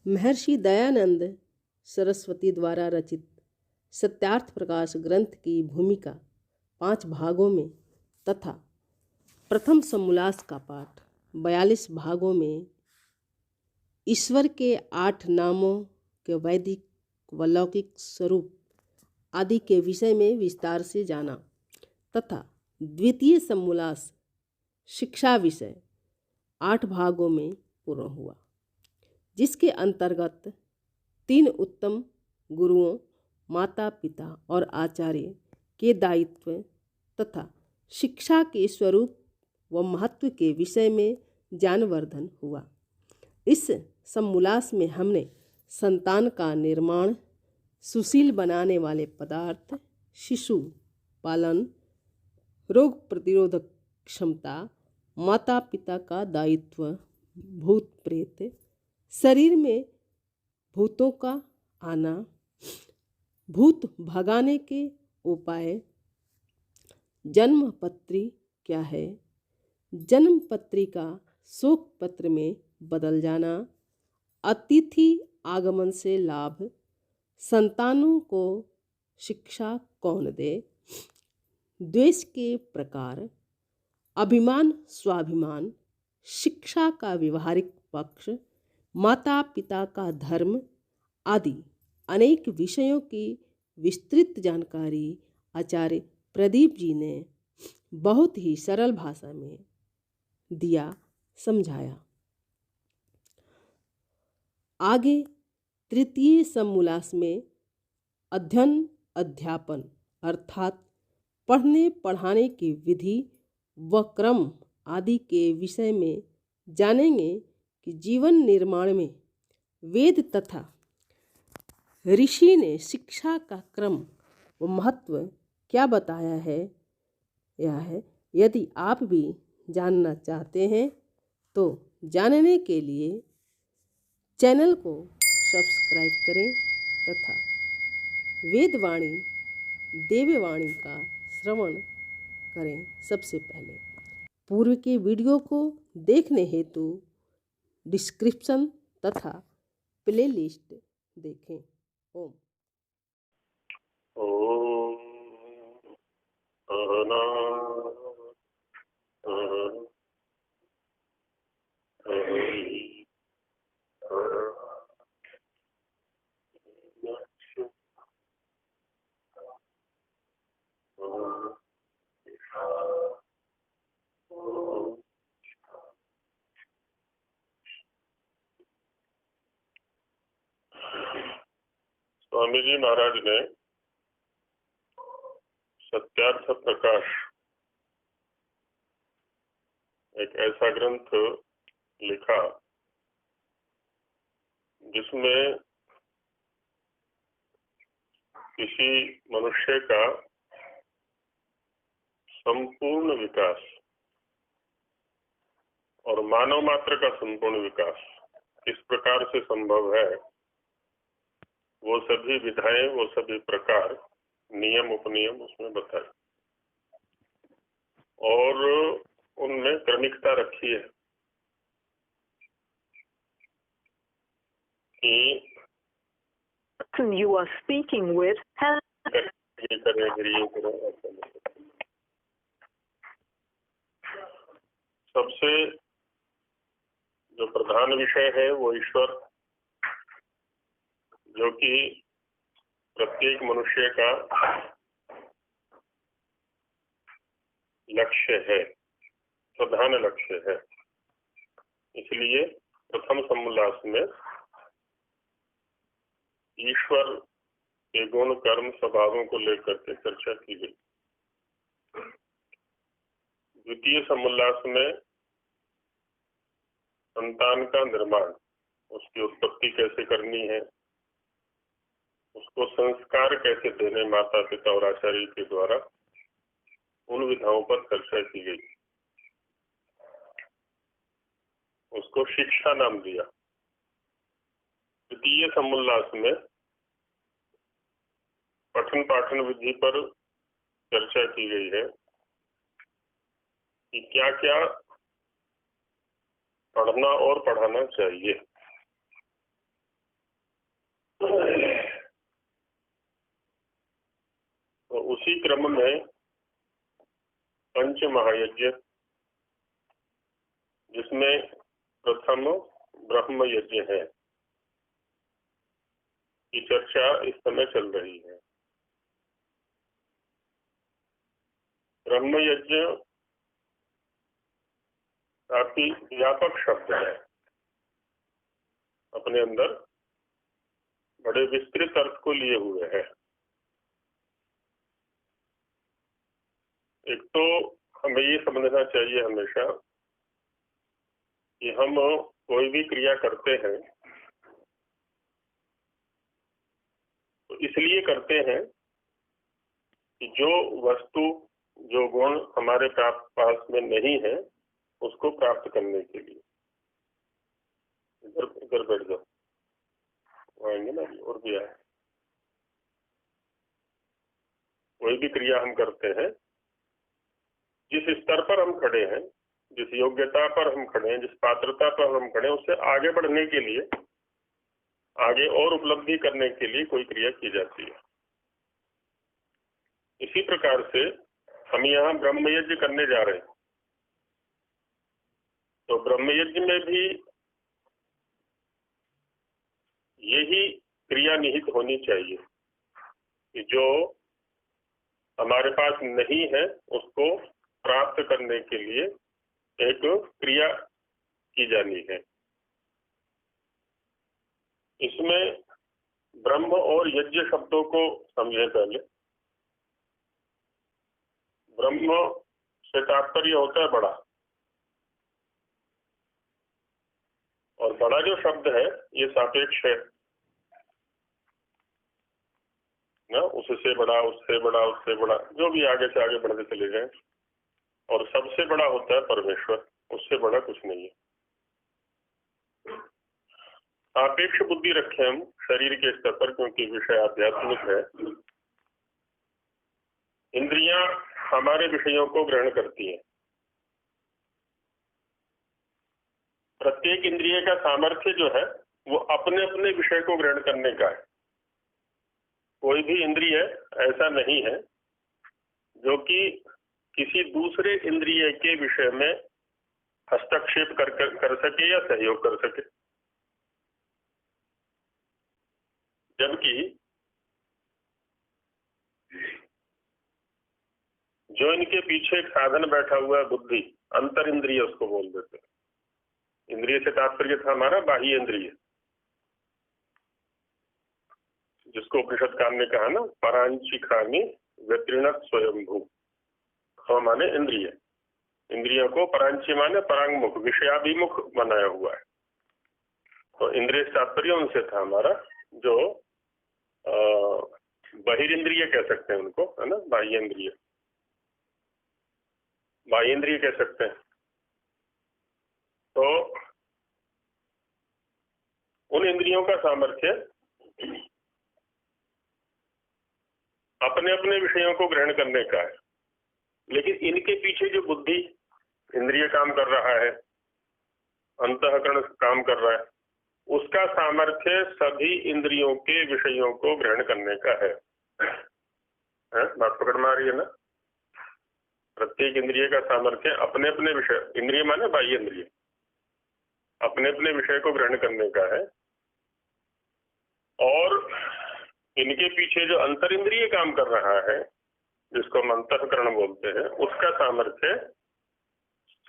महर्षि दयानंद सरस्वती द्वारा रचित सत्यार्थ प्रकाश ग्रंथ की भूमिका 5 भागों में तथा प्रथम समोल्लास का पाठ 42 भागों में ईश्वर के 8 नामों के वैदिक व लौकिक स्वरूप आदि के विषय में विस्तार से जाना तथा द्वितीय समोल्लास शिक्षा विषय 8 भागों में पूर्ण हुआ, जिसके अंतर्गत 3 उत्तम गुरुओं, माता पिता और आचार्य के दायित्व तथा शिक्षा के स्वरूप व महत्व के विषय में ज्ञानवर्धन हुआ। इस समोल्लास में हमने संतान का निर्माण, सुशील बनाने वाले पदार्थ, शिशु पालन, रोग प्रतिरोधक क्षमता, माता पिता का दायित्व, भूत प्रेत, शरीर में भूतों का आना, भूत भगाने के उपाय, जन्म पत्री क्या है, जन्म पत्री का शोक पत्र में बदल जाना, अतिथि आगमन से लाभ, संतानों को शिक्षा कौन दे, द्वेष के प्रकार, अभिमान स्वाभिमान, शिक्षा का व्यवहारिक पक्ष, माता पिता का धर्म आदि अनेक विषयों की विस्तृत जानकारी आचार्य प्रदीप जी ने बहुत ही सरल भाषा में दिया, समझाया। आगे तृतीय समोल्लास में अध्ययन अध्यापन अर्थात पढ़ने पढ़ाने की विधि व क्रम आदि के विषय में जानेंगे कि जीवन निर्माण में वेद तथा ऋषि ने शिक्षा का क्रम व महत्व क्या बताया है। यह है, यदि आप भी जानना चाहते हैं तो जानने के लिए चैनल को सब्सक्राइब करें तथा वेदवाणी देववाणी का श्रवण करें। सबसे पहले पूर्व के वीडियो को देखने हेतु डिस्क्रिप्शन तथा प्लेलिस्ट देखें। ओम। स्वामी जी महाराज ने सत्यार्थ प्रकाश एक ऐसा ग्रंथ लिखा जिसमें किसी मनुष्य का संपूर्ण विकास और मानव मात्र का संपूर्ण विकास किस प्रकार से संभव है, वो सभी विधाएं, वो सभी प्रकार, नियम उपनियम उसमें बताए और उनमें क्रमिकता रखी है कि you are speaking with has ये करें फिर ये करें। सबसे जो प्रधान विषय है वो ईश्वर, जो कि प्रत्येक मनुष्य का लक्ष्य है, प्रधान लक्ष्य है। इसलिए प्रथम समोल्लास में ईश्वर के गुण कर्म स्वभावों को लेकर के चर्चा की गई। द्वितीय समोल्लास में संतान का निर्माण, उसकी उत्पत्ति कैसे करनी है, उसको संस्कार कैसे देने माता पिता और आचार्य के द्वारा, उन विधाओं पर चर्चा की गई। उसको शिक्षा नाम दिया। द्वितीय समोल्लास में पठन पाठन विधि पर चर्चा की गई है कि क्या क्या पढ़ना और पढ़ाना चाहिए। तो उसी क्रम में पंच महायज्ञ, जिसमें प्रथम ब्रह्म यज्ञ है, की चर्चा इस समय चल रही है। ब्रह्म यज्ञ काफी व्यापक शब्द है, अपने अंदर बड़े विस्तृत अर्थ को लिए हुए है। एक तो हमें ये समझना चाहिए हमेशा कि हम कोई भी क्रिया करते हैं तो इसलिए करते हैं कि जो वस्तु, जो गुण हमारे पास में नहीं है उसको प्राप्त करने के लिए। इधर इधर बैठ जाओ, आएंगे ना और भी आए। कोई भी क्रिया हम करते हैं, जिस स्तर पर हम खड़े हैं, जिस योग्यता पर हम खड़े हैं, जिस पात्रता पर हम खड़े हैं, उससे आगे बढ़ने के लिए, आगे और उपलब्धि करने के लिए कोई क्रिया की जाती है। इसी प्रकार से हम यहाँ ब्रह्मयज्ञ करने जा रहे हैं, तो ब्रह्मयज्ञ में भी यही क्रिया निहित होनी चाहिए कि जो हमारे पास नहीं है उसको प्राप्त करने के लिए एक क्रिया की जानी है। इसमें ब्रह्म और यज्ञ शब्दों को समझें। पहले ब्रह्म से तात्पर्य होता है बड़ा, और बड़ा जो शब्द है ये सापेक्ष है ना, उससे बड़ा, उससे बड़ा, उससे बड़ा, जो भी आगे से आगे बढ़ते चले जाए, और सबसे बड़ा होता है परमेश्वर, उससे बड़ा कुछ नहीं है। सापेक्ष बुद्धि रखें हम शरीर के स्तर पर, क्योंकि विषय आध्यात्मिक है। इंद्रियां हमारे विषयों को ग्रहण करती हैं। प्रत्येक इंद्रिय का सामर्थ्य जो है वो अपने अपने विषय को ग्रहण करने का है। कोई भी इंद्रिय ऐसा नहीं है जो कि किसी दूसरे इंद्रिय के विषय में हस्तक्षेप कर सके या सहयोग कर सके। जबकि जो इनके पीछे एक साधन बैठा हुआ है, बुद्धि, अंतर इंद्रिय उसको बोल देते हैं। इंद्रिय से तात्पर्य था हमारा बाह्य इंद्रिय, जिसको उपनिषद काल ने कहा ना, परांचिखानि व्यतीर्णत स्वयंभू। माने इंद्रिय, इंद्रियों को परांची माने परांगमुख, विषयाभिमुख बनाया हुआ है। तो इंद्रिय तात्पर्य उनसे था हमारा जो बहिरिंद्रिय कह सकते हैं उनको, है ना, बाह्य इंद्रिय, बाह्य इंद्रिय कह सकते हैं। तो उन इंद्रियों का सामर्थ्य अपने अपने विषयों को ग्रहण करने का है, लेकिन इनके पीछे जो बुद्धि इंद्रिय काम कर रहा है, अंतःकरण काम कर रहा है, उसका सामर्थ्य सभी इंद्रियों के विषयों को ग्रहण करने का है। बात पकड़ में आ रही है ना? प्रत्येक इंद्रिय का सामर्थ्य अपने अपने विषय, इंद्रिय माने बाह्य इंद्रिय, अपने अपने विषय को ग्रहण करने का है। और इनके पीछे जो अंतर इंद्रिय काम कर रहा है, जिसको हम अंतःकरण बोलते हैं, उसका सामर्थ्य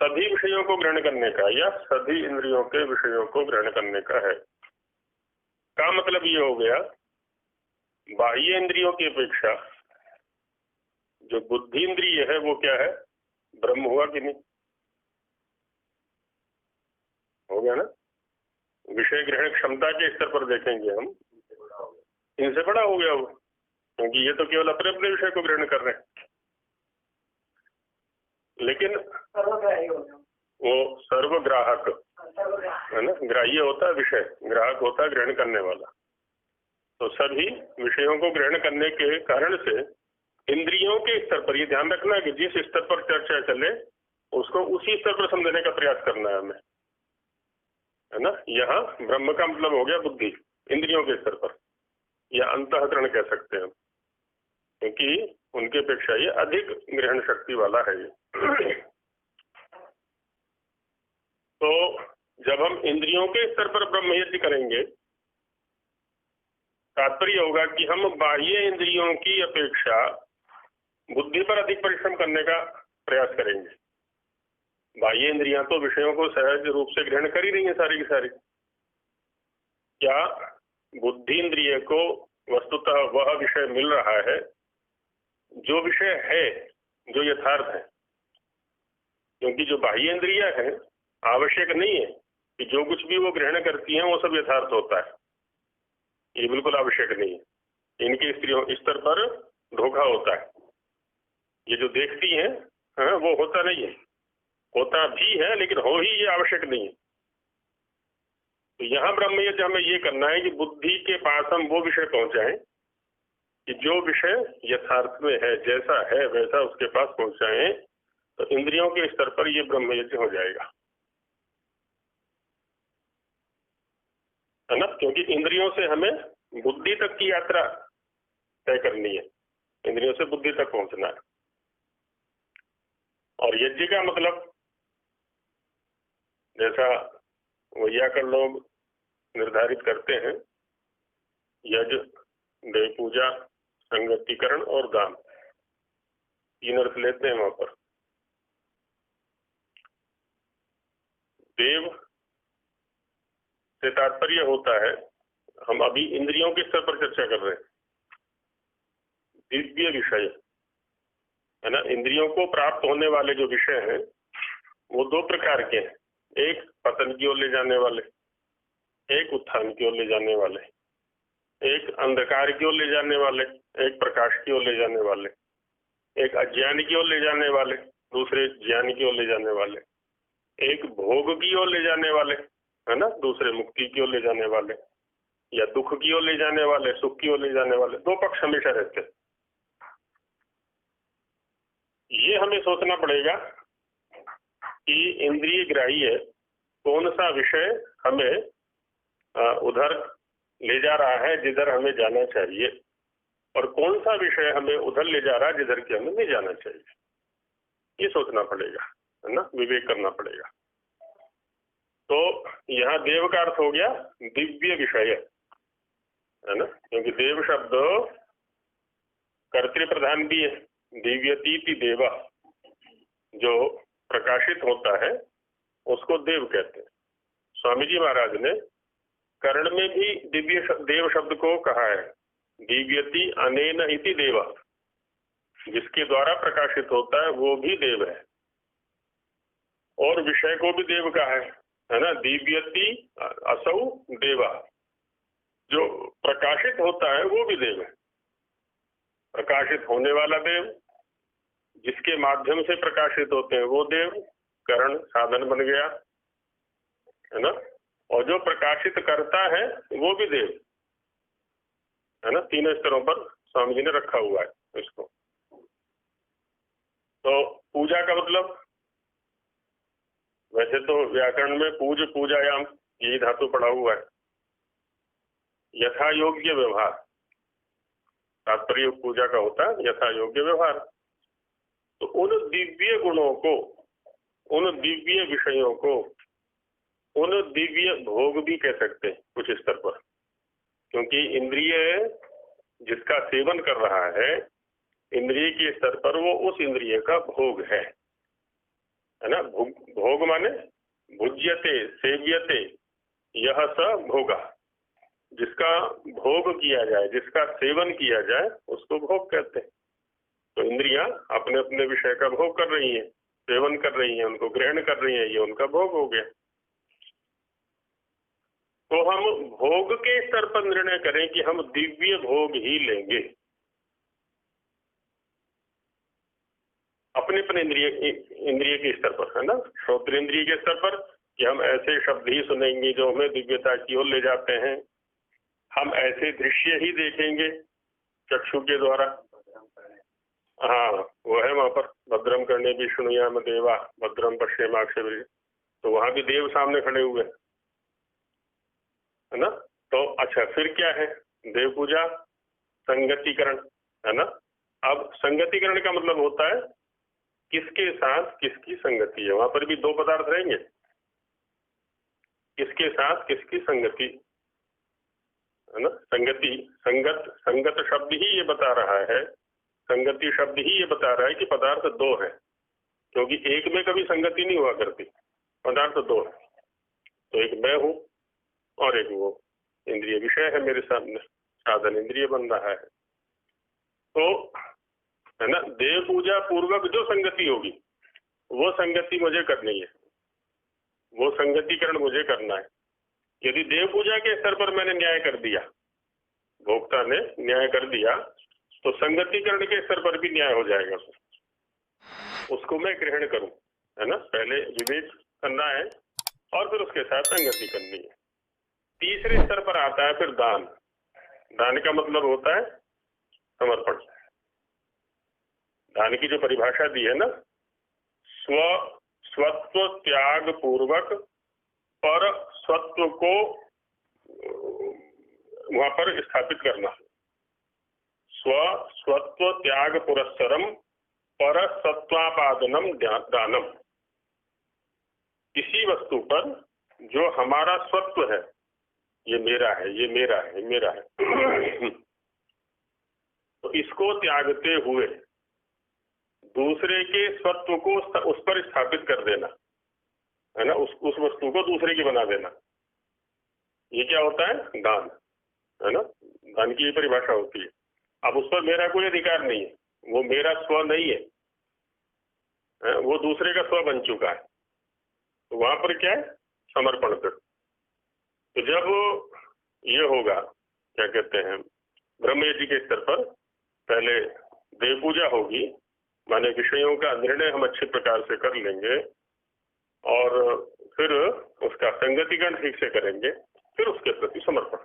सभी विषयों को ग्रहण करने का या सभी इंद्रियों के विषयों को ग्रहण करने का है। का मतलब ये हो गया, बाह्य इंद्रियों की अपेक्षा जो बुद्धि इंद्रिय है वो क्या है? ब्रह्म हुआ कि नहीं? हो गया ना? विषय ग्रहण क्षमता के स्तर पर देखेंगे हम, इनसे बड़ा हो गया वो, क्योंकि ये तो केवल अपने अपने विषय को ग्रहण कर रहे हैं। लेकिन वो सर्वग्राहक है ना, ग्राह्य होता है विषय, ग्राहक होता है ग्रहण करने वाला। तो सभी विषयों को ग्रहण करने के कारण से इंद्रियों के स्तर पर ये ध्यान रखना कि जिस स्तर पर चर्चा चले उसको उसी स्तर पर समझने का प्रयास करना है हमें, है ना। यहाँ ब्रह्म का मतलब हो गया बुद्धि, इंद्रियों के स्तर पर। या अंतःकरण कह सकते हैं, क्योंकि उनके अपेक्षा ये अधिक ग्रहण शक्ति वाला है ये। तो जब हम इंद्रियों के स्तर पर ब्रह्म यज्ञ करेंगे, तात्पर्य होगा कि हम बाह्य इंद्रियों की अपेक्षा बुद्धि पर अधिक परिश्रम करने का प्रयास करेंगे। बाह्य इंद्रियां तो विषयों को सहज रूप से ग्रहण कर ही रही है सारी की सारी। क्या बुद्धि इंद्रिय को वस्तुतः वह विषय मिल रहा है जो विषय है, जो यथार्थ है? क्योंकि जो बाह्य इंद्रियां हैं आवश्यक नहीं है कि जो कुछ भी वो ग्रहण करती हैं वो सब यथार्थ होता है, ये बिल्कुल आवश्यक नहीं है। इनके स्तर पर धोखा होता है। ये जो देखती हैं वो होता नहीं है, होता भी है लेकिन हो ही ये आवश्यक नहीं है। तो यहाँ ब्रह्म यज्ञ हमें ये करना है कि बुद्धि के पास हम वो विषय पहुंचाएं कि जो विषय यथार्थ में है, जैसा है वैसा उसके पास पहुंचाएं, तो इंद्रियों के स्तर पर ये ब्रह्म यज्ञ हो जाएगा, है ना। क्योंकि इंद्रियों से हमें बुद्धि तक की यात्रा तय करनी है, इंद्रियों से बुद्धि तक पहुंचना है। और यज्ञ का मतलब जैसा वैयाकरण लोग निर्धारित करते हैं, यज्ञ, देव पूजा, संगतिकरण और दान, तीन अर्थ लेते हैं वहां पर। देव से तात्पर्य होता है, हम अभी इंद्रियों के स्तर पर चर्चा कर रहे हैं, दिव्य विषय, है ना। इंद्रियों को प्राप्त होने वाले जो विषय हैं वो दो प्रकार के हैं, एक पतन की ओर ले जाने वाले, एक उत्थान की ओर ले जाने वाले, एक अंधकार की ओर ले जाने वाले, एक प्रकाश की ओर ले जाने वाले, एक अज्ञान की ओर ले जाने वाले, दूसरे ज्ञान की ओर ले जाने वाले, एक भोग की ओर ले जाने वाले, है ना, दूसरे मुक्ति की ओर ले जाने वाले, या दुख की ओर ले जाने वाले, सुख की ओर ले जाने वाले। दो पक्ष हमेशा रहते हैं। ये हमें सोचना पड़ेगा कि इंद्रिय ग्राह्य कौन सा विषय हमें उधर ले जा रहा है जिधर हमें जाना चाहिए, और कौन सा विषय हमें उधर ले जा रहा है जिधर कि हमें नहीं जाना चाहिए। ये सोचना पड़ेगा, है ना, विवेक करना पड़ेगा। तो यहाँ देव का अर्थ हो गया दिव्य विषय, है ना, क्योंकि देव शब्द कर्तृ प्रधान भी है। दिव्यतीति देवा, जो प्रकाशित होता है उसको देव कहते हैं। स्वामी जी महाराज ने कर्ण में भी दिव्य देव शब्द को कहा है, दिव्यति अनेन इति देवा, जिसके द्वारा प्रकाशित होता है वो भी देव है। और विषय को भी देव का है ना, दिव्यति असौ देवा, जो प्रकाशित होता है वो भी देव है। प्रकाशित होने वाला देव, जिसके माध्यम से प्रकाशित होते हैं वो देव, करण साधन बन गया, है ना। और जो प्रकाशित करता है वो भी देव, है ना। तीनों स्तरों पर स्वामी जी ने रखा हुआ है इसको। तो पूजा का मतलब, वैसे तो व्याकरण में पूज पूजायाम यही धातु पड़ा हुआ है, यथा योग्य व्यवहार, तात्पर्य पूजा का होता है यथा योग्य व्यवहार। तो उन दिव्य गुणों को, उन दिव्य विषयों को, उन दिव्य भोग भी कह सकते हैं कुछ स्तर पर, क्योंकि इंद्रिय जिसका सेवन कर रहा है, इंद्रिय के स्तर पर वो उस इंद्रिय का भोग है ना। भोग माने भुज्यते सेव्यते यह स भोगा, जिसका भोग किया जाए, जिसका सेवन किया जाए उसको भोग कहते हैं। तो इंद्रियां अपने अपने विषय का भोग कर रही हैं, सेवन कर रही हैं, उनको ग्रहण कर रही हैं, ये उनका भोग हो गया। तो हम भोग के स्तर पर निर्णय करें कि हम दिव्य भोग ही लेंगे, अपने अपने इंद्रिय के स्तर पर, है ना। श्रोत्रेंद्रिय के स्तर पर कि हम ऐसे शब्द ही सुनेंगे जो हमें दिव्यता की ओर ले जाते हैं, हम ऐसे दृश्य ही देखेंगे चक्षु के द्वारा। हाँ, वो है वहां पर, भद्रम करने भी शुणुयाम देवा भद्रम पश्येमाक्षभिर्यजत्राः, तो वहां भी देव सामने खड़े हुए, है ना। तो अच्छा, फिर क्या है, देव पूजा संगतिकरण, है ना। अब संगतिकरण का मतलब होता है किसके साथ किसकी संगति है। वहां पर भी दो पदार्थ रहेंगे, किसके साथ किसकी संगति, है ना। संगति, संगत, संगत शब्द ही ये बता रहा है, संगति शब्द ही ये बता रहा है कि पदार्थ दो है, क्योंकि एक में कभी संगति नहीं हुआ करती, पदार्थ दो है। तो एक मैं हूं और एक वो इंद्रिय विषय है मेरे सामने, साधन इंद्रिय बन रहा है। तो है ना, देव पूजा पूर्वक जो संगति होगी वो संगति मुझे करनी है, वो संगतिकरण मुझे करना है। यदि देव पूजा के स्तर पर मैंने न्याय कर दिया, भोक्ता ने न्याय कर दिया, तो संगतिकरण के स्तर पर भी न्याय हो जाएगा, उसको मैं ग्रहण करूं, है ना। पहले विवेक करना है और फिर उसके साथ संगति करनी है। तीसरे स्तर पर आता है फिर दान। दान का मतलब होता है समर्पण। दान की जो परिभाषा दी है ना, स्वत्व त्याग पूर्वक पर स्वत्व को वहां पर स्थापित करना। स्वत्व त्याग पुरस्सरम पर सत्वापादनम दानम। किसी वस्तु पर जो हमारा स्वत्व है, ये मेरा है, ये मेरा है, ये मेरा है, तो इसको त्यागते हुए दूसरे के स्वत्व को उस पर स्थापित कर देना, है ना। उस वस्तु को दूसरे की बना देना, ये क्या होता है? दान, है ना। दान की ये परिभाषा होती है। अब उस पर मेरा कोई अधिकार नहीं है, वो मेरा स्व नहीं है, वो दूसरे का स्व बन चुका है। तो वहां पर क्या है? समर्पण कर। तो जब ये होगा, क्या कहते हैं, ब्रह्मयज्ञ के स्तर पर पहले देव पूजा होगी, माने विषयों का निर्णय हम अच्छे प्रकार से कर लेंगे और फिर उसका संगतिकरण ठीक से करेंगे, फिर उसके प्रति समर्पण,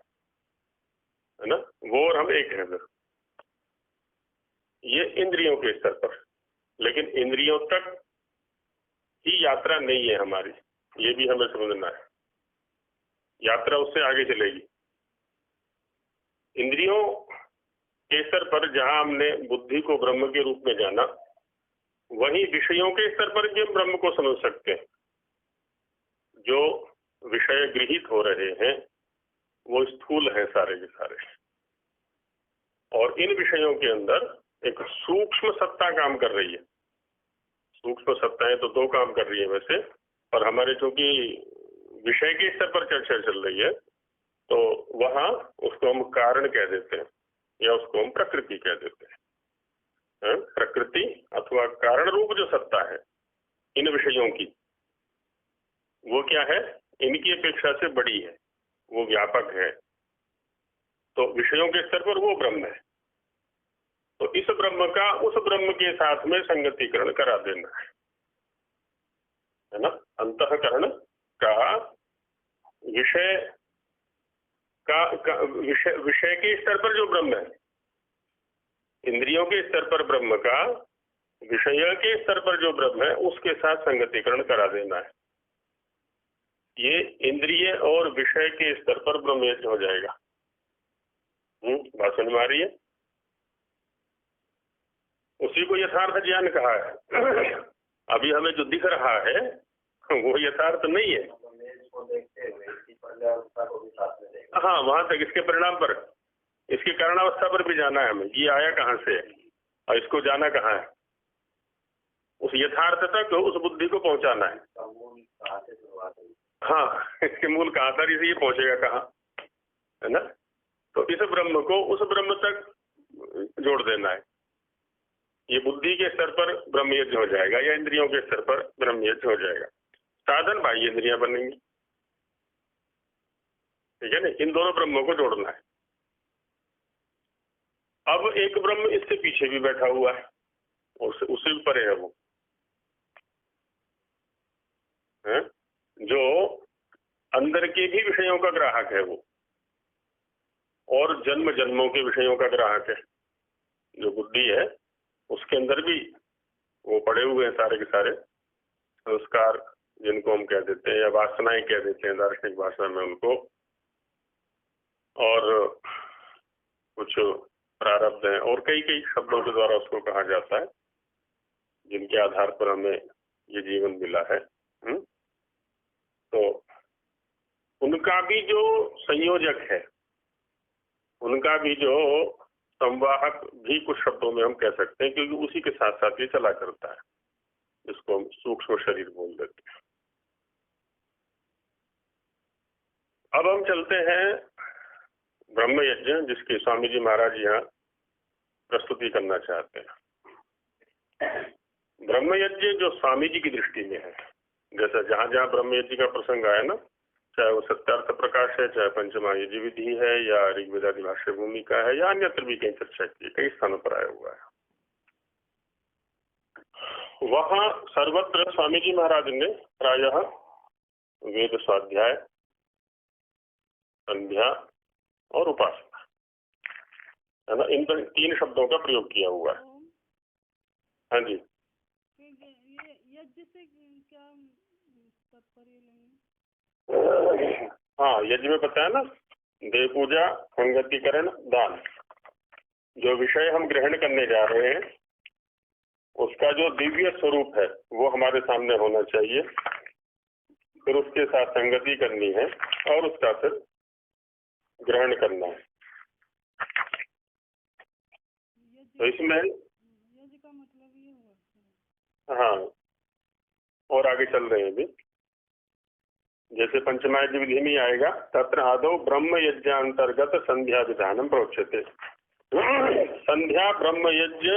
है ना। वो और हम एक हैं। फिर ये इंद्रियों के स्तर पर, लेकिन इंद्रियों तक ही यात्रा नहीं है हमारी, ये भी हमें समझना है। यात्रा उससे आगे चलेगी। इंद्रियों के स्तर पर जहां हमने बुद्धि को ब्रह्म के रूप में जाना, वहीं विषयों के स्तर पर भी हम ब्रह्म को समझ सकते हैं। जो विषय गृहीत हो रहे हैं वो स्थूल है सारे के सारे, और इन विषयों के अंदर एक सूक्ष्म सत्ता काम कर रही है। सूक्ष्म सत्ताएं तो दो काम कर रही है वैसे, पर हमारे चूंकि विषय के स्तर पर चर्चा चल रही है, तो वहां उसको हम कारण कह देते हैं या उसको हम प्रकृति कह देते हैं। प्रकृति अथवा कारण रूप जो सत्ता है इन विषयों की, वो क्या है? इनकी अपेक्षा से बड़ी है, वो व्यापक है। तो विषयों के स्तर पर वो ब्रह्म है। तो इस ब्रह्म का उस ब्रह्म के साथ में संगतिकरण करा देना है ना। अंतःकरण का विषय विषय के स्तर पर जो ब्रह्म है, इंद्रियों के स्तर पर ब्रह्म का विषय के स्तर पर जो ब्रह्म है उसके साथ संगतिकरण करा देना है। ये इंद्रिय और विषय के स्तर पर ब्रह्मयज्ञ हो जाएगा। बात समझ में आ रही है? उसी को यथार्थ ज्ञान कहा है। अभी हमें जो दिख रहा है वो यथार्थ नहीं है। हाँ, वहां तक इसके परिणाम पर, इसकी कारणावस्था पर भी जाना है हमें, ये आया कहाँ से और इसको जाना कहाँ है। उस यथार्थ तक उस बुद्धि को पहुंचाना है। हाँ, इसके मूल कहाँ था, इसे ये पहुंचेगा कहाँ, है ना। तो इस ब्रह्म को उस ब्रह्म तक जोड़ देना है। ये बुद्धि के स्तर पर ब्रह्मयज्ञ हो जाएगा या इंद्रियों के स्तर पर ब्रह्मयज्ञ हो जाएगा। साधन बाह्य इंद्रियां बनेंगी, ठीक है ना। इन दोनों ब्रह्मों को जोड़ना है। अब एक ब्रह्म इससे पीछे भी बैठा हुआ है, उससे भी परे है वो, है? जो अंदर के भी विषयों का ग्राहक है वो, और जन्म जन्मों के विषयों का ग्राहक है। जो बुद्धि है उसके अंदर भी वो पड़े हुए हैं सारे के सारे संस्कार, जिनको हम कह देते हैं या वासनाएं कह देते हैं दार्शनिक भाषा में उनको। और कुछ प्रारब्ध हैं और कई कई शब्दों के द्वारा उसको कहा जाता है, जिनके आधार पर हमें ये जीवन मिला है। तो उनका भी जो संयोजक है, उनका भी जो संवाहक भी कुछ शब्दों में हम कह सकते हैं, क्योंकि उसी के साथ साथ ये चला करता है, जिसको हम सूक्ष्म शरीर बोल देते हैं। अब हम चलते हैं ब्रह्म यज्ञ, जिसकी स्वामी जी महाराज यहाँ प्रस्तुति करना चाहते हैं। ब्रह्म यज्ञ जो स्वामी जी की दृष्टि में है, जैसा जहां जहां ब्रह्म यज्ञ का प्रसंग आया ना, चाहे वो सत्यार्थ प्रकाश है, चाहे पंचमा यज्ञ विधि है, या ऋग्वेदादि भाष्य भूमिका है, या अन्यत्र भी कई चर्चा की, कई स्थानों पर आया हुआ है। वहां सर्वत्र स्वामी जी महाराज ने प्रायः वेद स्वाध्याय, संध्या और उपासना, है ना, इन 3 शब्दों का प्रयोग किया हुआ है। हाँ जी, यज्ञ से क्या तात्पर्य लेंगे? हाँ, यज्ञ में बताया ना, देव पूजा, संगतिकरण, दान, जो विषय हम ग्रहण करने जा रहे हैं उसका जो दिव्य स्वरूप है वो हमारे सामने होना चाहिए, फिर उसके साथ संगति करनी है और उसका फिर ग्रहण करना है। तो इसमें यज्ञ का मतलब ये हुआ। हाँ, और आगे चल रहे हैं अभी, जैसे पंचमा यज्ञ विधि में आएगा, तत्र आदौ ब्रह्म यज्ञांतर्गत संध्या विधानम प्रोच्यते। संध्या ब्रह्म यज्ञ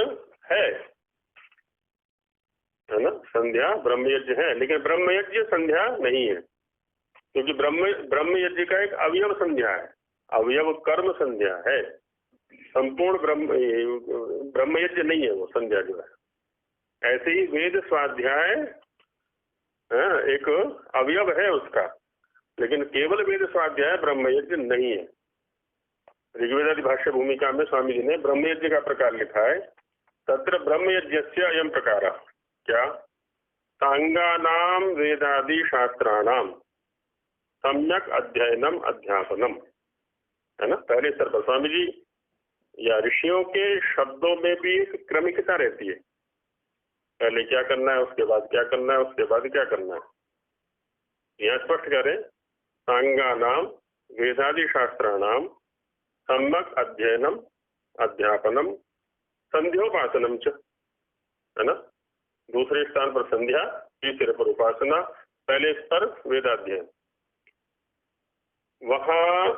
है ना, संध्या ब्रह्म यज्ञ है, लेकिन ब्रह्म यज्ञ संध्या नहीं है, क्योंकि ब्रह्म यज्ञ का एक अवयव संध्या है, अवयव कर्म संध्या है। संपूर्ण ब्रह्म यज्ञ नहीं है वो संध्या जो है। ऐसे ही वेद स्वाध्याय एक अवयव है उसका, लेकिन केवल वेद स्वाध्याय ब्रह्म यज्ञ नहीं है। ऋग्वेदादि भाष्य भूमिका में स्वामी जी ने ब्रह्म यज्ञ का प्रकार लिखा है, तत्र ब्रह्म यज्ञस्य अयं प्रकार, क्या, सांगानाम वेदादि शास्त्राणाम सम्यक अध्ययनम अध्यापनम, है ना। पहले स्तर पर स्वामी जी या ऋषियों के शब्दों में भी एक क्रमिकता रहती है, पहले क्या करना है, उसके बाद क्या करना है, उसके बाद क्या करना है। यह स्पष्ट करें, सांगानाम वेदादि शास्त्राणाम सम्यक अध्ययनम अध्यापनम संध्योपासनम च, है ना। दूसरे स्थान पर संध्या, तीसरे पर उपासना, पहले स्तर वेदाध्ययन। वहां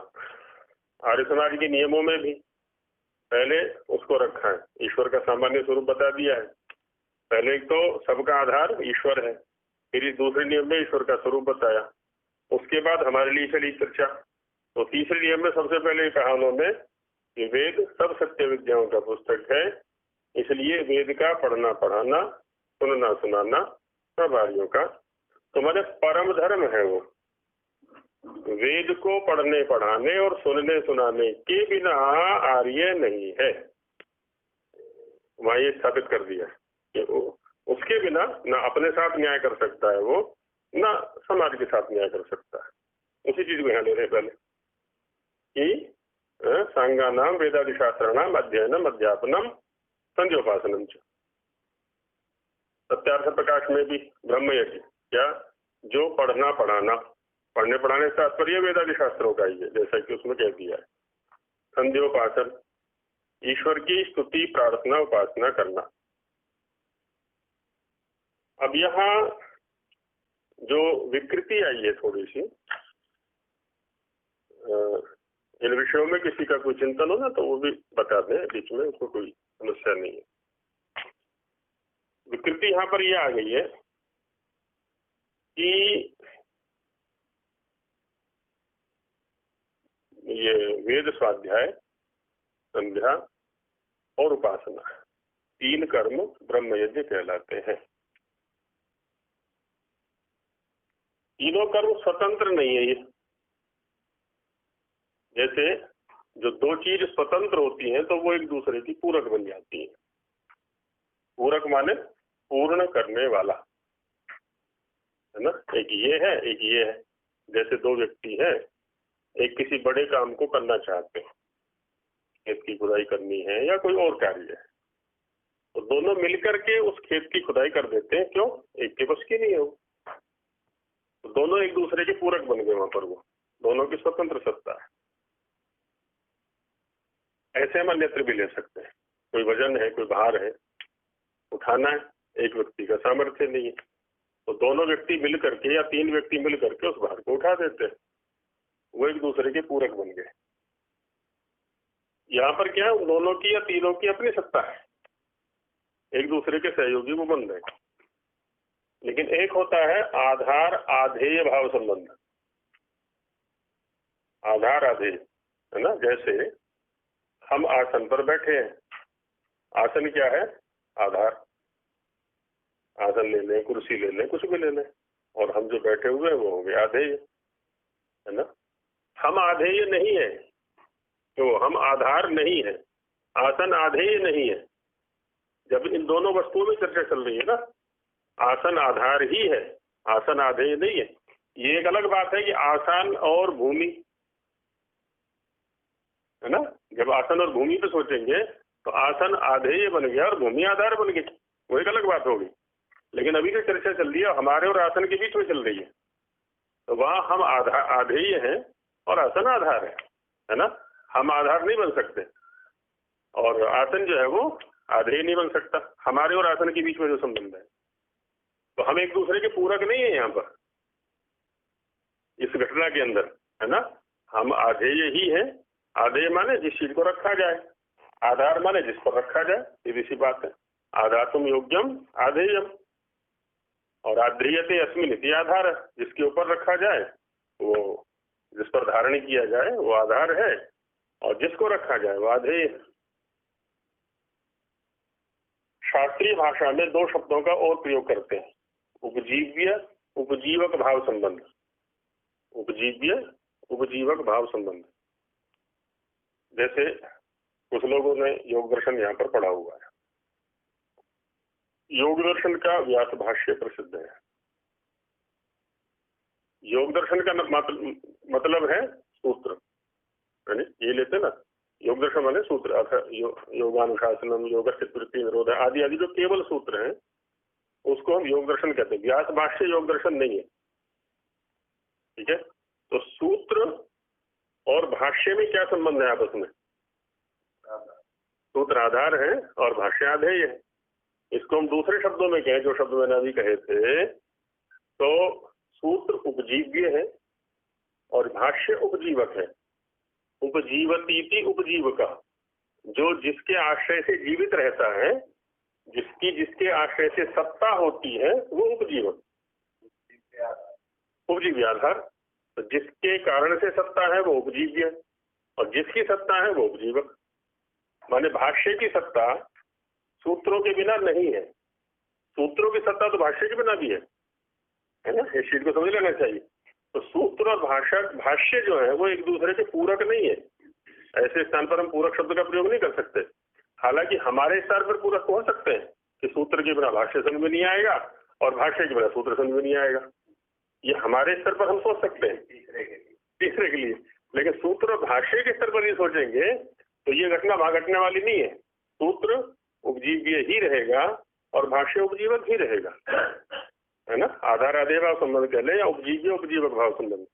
आर्य समाज के नियमों में भी पहले उसको रखा है, ईश्वर का सामान्य स्वरूप बता दिया है। पहले तो सबका आधार ईश्वर है, फिर इस दूसरे नियम में ईश्वर का स्वरूप बताया, उसके बाद हमारे लिए चली चर्चा। तो तीसरे नियम में सबसे पहले कहा उन्होंने कि वेद सब सत्य विद्याओं का पुस्तक है, इसलिए वेद का पढ़ना पढ़ाना, सुनना सुनाना सब आर्यों का, तो माने परम धर्म है वो। वेद को पढ़ने पढ़ाने और सुनने सुनाने के बिना आर्य नहीं है, वहां ये स्थापित कर दिया कि उसके बिना ना अपने साथ न्याय कर सकता है वो, ना समाज के साथ न्याय कर सकता है। उसी चीज को यहाँ ले रहे पहले कि सांगानाम वेदादि शास्त्राणाम अध्ययनम अध्यापनम संध्योपासनम च। सत्यार्थ प्रकाश में भी ब्रह्म यज्ञ, क्या, जो पढ़ना पढ़ाना, पढ़ने पढ़ाने से तात्पर्य वेदादि शास्त्रों का ही है, जैसा कि उसमें कह दिया है। संध्योपासन, ईश्वर की स्तुति प्रार्थना उपासना करना। अब यहाँ जो विकृति आई है थोड़ी सी, इन विषयों में किसी का कोई चिंतन हो ना तो वो भी बता दें बीच में, उसको कोई समस्या नहीं है। विकृति यहाँ पर यह आ गई है कि ये वेद स्वाध्याय, संध्या और उपासना, 3 कर्म ब्रह्म यज्ञ कहलाते हैं। तीनों कर्म स्वतंत्र नहीं है। ये जैसे जो 2 चीज स्वतंत्र होती हैं तो वो एक दूसरे की पूरक बन जाती है। पूरक माने पूर्ण करने वाला, है ना। एक ये है, एक ये है। जैसे 2 व्यक्ति हैं, एक किसी बड़े काम को करना चाहते हैं, खेत की खुदाई करनी है या कोई और कार्य है, तो दोनों मिलकर के उस खेत की खुदाई कर देते हैं। क्यों? एक के बस की नहीं है वो, तो दोनों एक दूसरे के पूरक बन गए वहां पर, वो दोनों की स्वतंत्र सत्ता है। ऐसे हम अन्यत्र भी ले सकते हैं। कोई वजन है, कोई भार है, उठाना है, एक व्यक्ति का सामर्थ्य नहीं है, तो दोनों व्यक्ति मिल करके या 3 व्यक्ति मिल करके उस भार को उठा देते हैं, वो एक दूसरे के पूरक बन गए। यहाँ पर क्या है, दोनों की या तीनों की अपनी सत्ता है, एक दूसरे के सहयोगी वो बन गए। लेकिन एक होता है आधार आधेय भाव संबंध। आधार आधेय है ना, जैसे हम आसन पर बैठे हैं, आसन क्या है? आधार। आसन ले लें, कुर्सी ले लें, कुछ भी ले लें, और हम जो बैठे हुए हैं वो हो गए आधेय, है ना। हम आधेय नहीं है, तो हम आधार नहीं है, आसन आधेय नहीं है। जब इन दोनों वस्तुओं में चर्चा चल रही है ना, आसन आधार ही है, आसन आधेय नहीं है। ये एक अलग बात है कि आसन और भूमि, है ना, जब आसन और भूमि पे सोचेंगे तो आसन आधेय बन गया और भूमि आधार बन गई, वो एक अलग बात होगी। लेकिन अभी जो चर्चा चल रही है हमारे और आसन के बीच में चल रही है, तो वहां हम आधेय हैं और आसन आधार है ना। हम आधार नहीं बन सकते और आसन जो है वो आधेय नहीं बन सकता। हमारे और आसन के बीच में जो संबंध है, तो हम एक दूसरे के पूरक नहीं है यहाँ पर, इस घटना के अंदर, है ना। हम आधेय ही हैं। आधेय माने जिस चीज को रखा जाए, आधार माने जिस पर रखा जाए, सीधी सी बात है। आधातुम योग्यम आधेयम, और आध्रियते अस्मिन इति आधार, जिसके ऊपर रखा जाए वो, जिस पर धारण किया जाए वो आधार है, और जिसको रखा जाए वो आधेय है। शास्त्रीय भाषा में 2 शब्दों का और प्रयोग करते हैं, उपजीव्य उपजीवक भाव संबंध। उपजीव्य उपजीवक भाव संबंध, जैसे कुछ लोगों ने योग दर्शन यहाँ पर पढ़ा हुआ है। योग दर्शन का व्यास भाष्य प्रसिद्ध है। योग दर्शन का मतलब है सूत्र, है ये लेते ना, योग दर्शन माने सूत्र, अर्थात योगानुशासनम, योग चित्तवृत्ति निरोध आदि आदि जो केवल सूत्र हैं उसको हम योग दर्शन कहते हैं। व्यास भाष्य योग दर्शन नहीं है, ठीक है। तो सूत्र और भाष्य में क्या संबंध है आपस में? सूत्र आधार है और भाष्य आधेय है। इसको हम दूसरे शब्दों में कहें, जो शब्द मैंने अभी कहे थे, तो सूत्र उपजीव्य है और भाष्य उपजीवक है। उपजीवती उपजीवका, जो जिसके आश्रय से जीवित रहता है, जिसके आश्रय से सत्ता होती है वो उपजीवक, उपजीव्य आधार। तो जिसके कारण से सत्ता है वो उपजीव्य, और जिसकी सत्ता है वो उपजीवक। माने भाष्य की सत्ता सूत्रों के बिना नहीं है, सूत्रों की सत्ता तो भाष्य के बिना भी है ना। इस चीज को समझ लेना चाहिए। तो सूत्र और भाष्य जो है वो एक दूसरे के पूरक नहीं है। ऐसे स्थान पर हम पूरक शब्द का प्रयोग नहीं कर सकते। हालांकि हमारे स्तर पर पूरक हो सकते हैं कि सूत्र के बिना भाष्य समझ में नहीं आएगा और भाष्य के बिना सूत्र समझ में नहीं आएगा। ये हमारे स्तर पर हम सोच सकते हैं तीसरे के लिए। लेकिन सूत्र और भाष्य के स्तर पर ये सोचेंगे तो ये घटना वहां घटने वाली नहीं है। सूत्र उपजीव्य ही रहेगा और भाष्य उपजीवक ही रहेगा, है ना। आधार आधेय भाव संबंध कह ले या उपजीव्य उपजीवक भाव संबंध।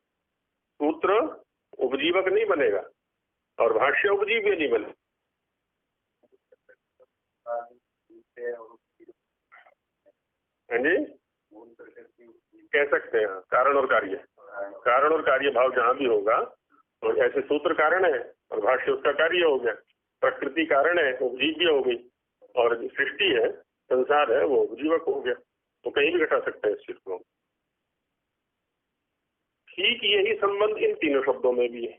सूत्र उपजीवक नहीं बनेगा और भाष्य उपजीव्य नहीं बनेगा। हाँ जी, कह सकते हैं कारण और कार्य। कारण और कार्य भाव जहां भी होगा तो ऐसे सूत्र कारण है और भाष्य उसका कार्य हो गया। प्रकृति कारण है, उपजीव्य हो गई, और सृष्टि है, संसार है, वो उपजीवक हो गया। तो कहीं भी घटा सकते हैं इस चीज को। ठीक यही संबंध इन तीनों शब्दों में भी है।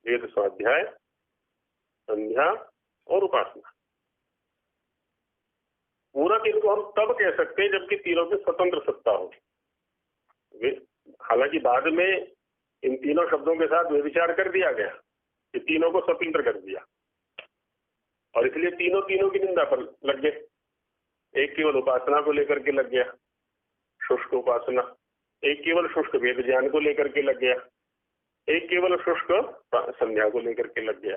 वेद स्वाध्याय, संध्या और उपासना। पूरक इनको हम तब कह सकते हैं जबकि तीनों की स्वतंत्र सत्ता हो। हालांकि बाद में इन तीनों शब्दों के साथ विचार कर दिया गया कि तीनों को स्वतंत्र कर दिया, और इसलिए तीनों की निंदा पर लग गए। एक केवल उपासना को लेकर के लग गया, शुष्क उपासना। एक केवल शुष्क वेद ज्ञान को लेकर के लग गया, एक केवल शुष्क संध्या को लेकर के लग गया।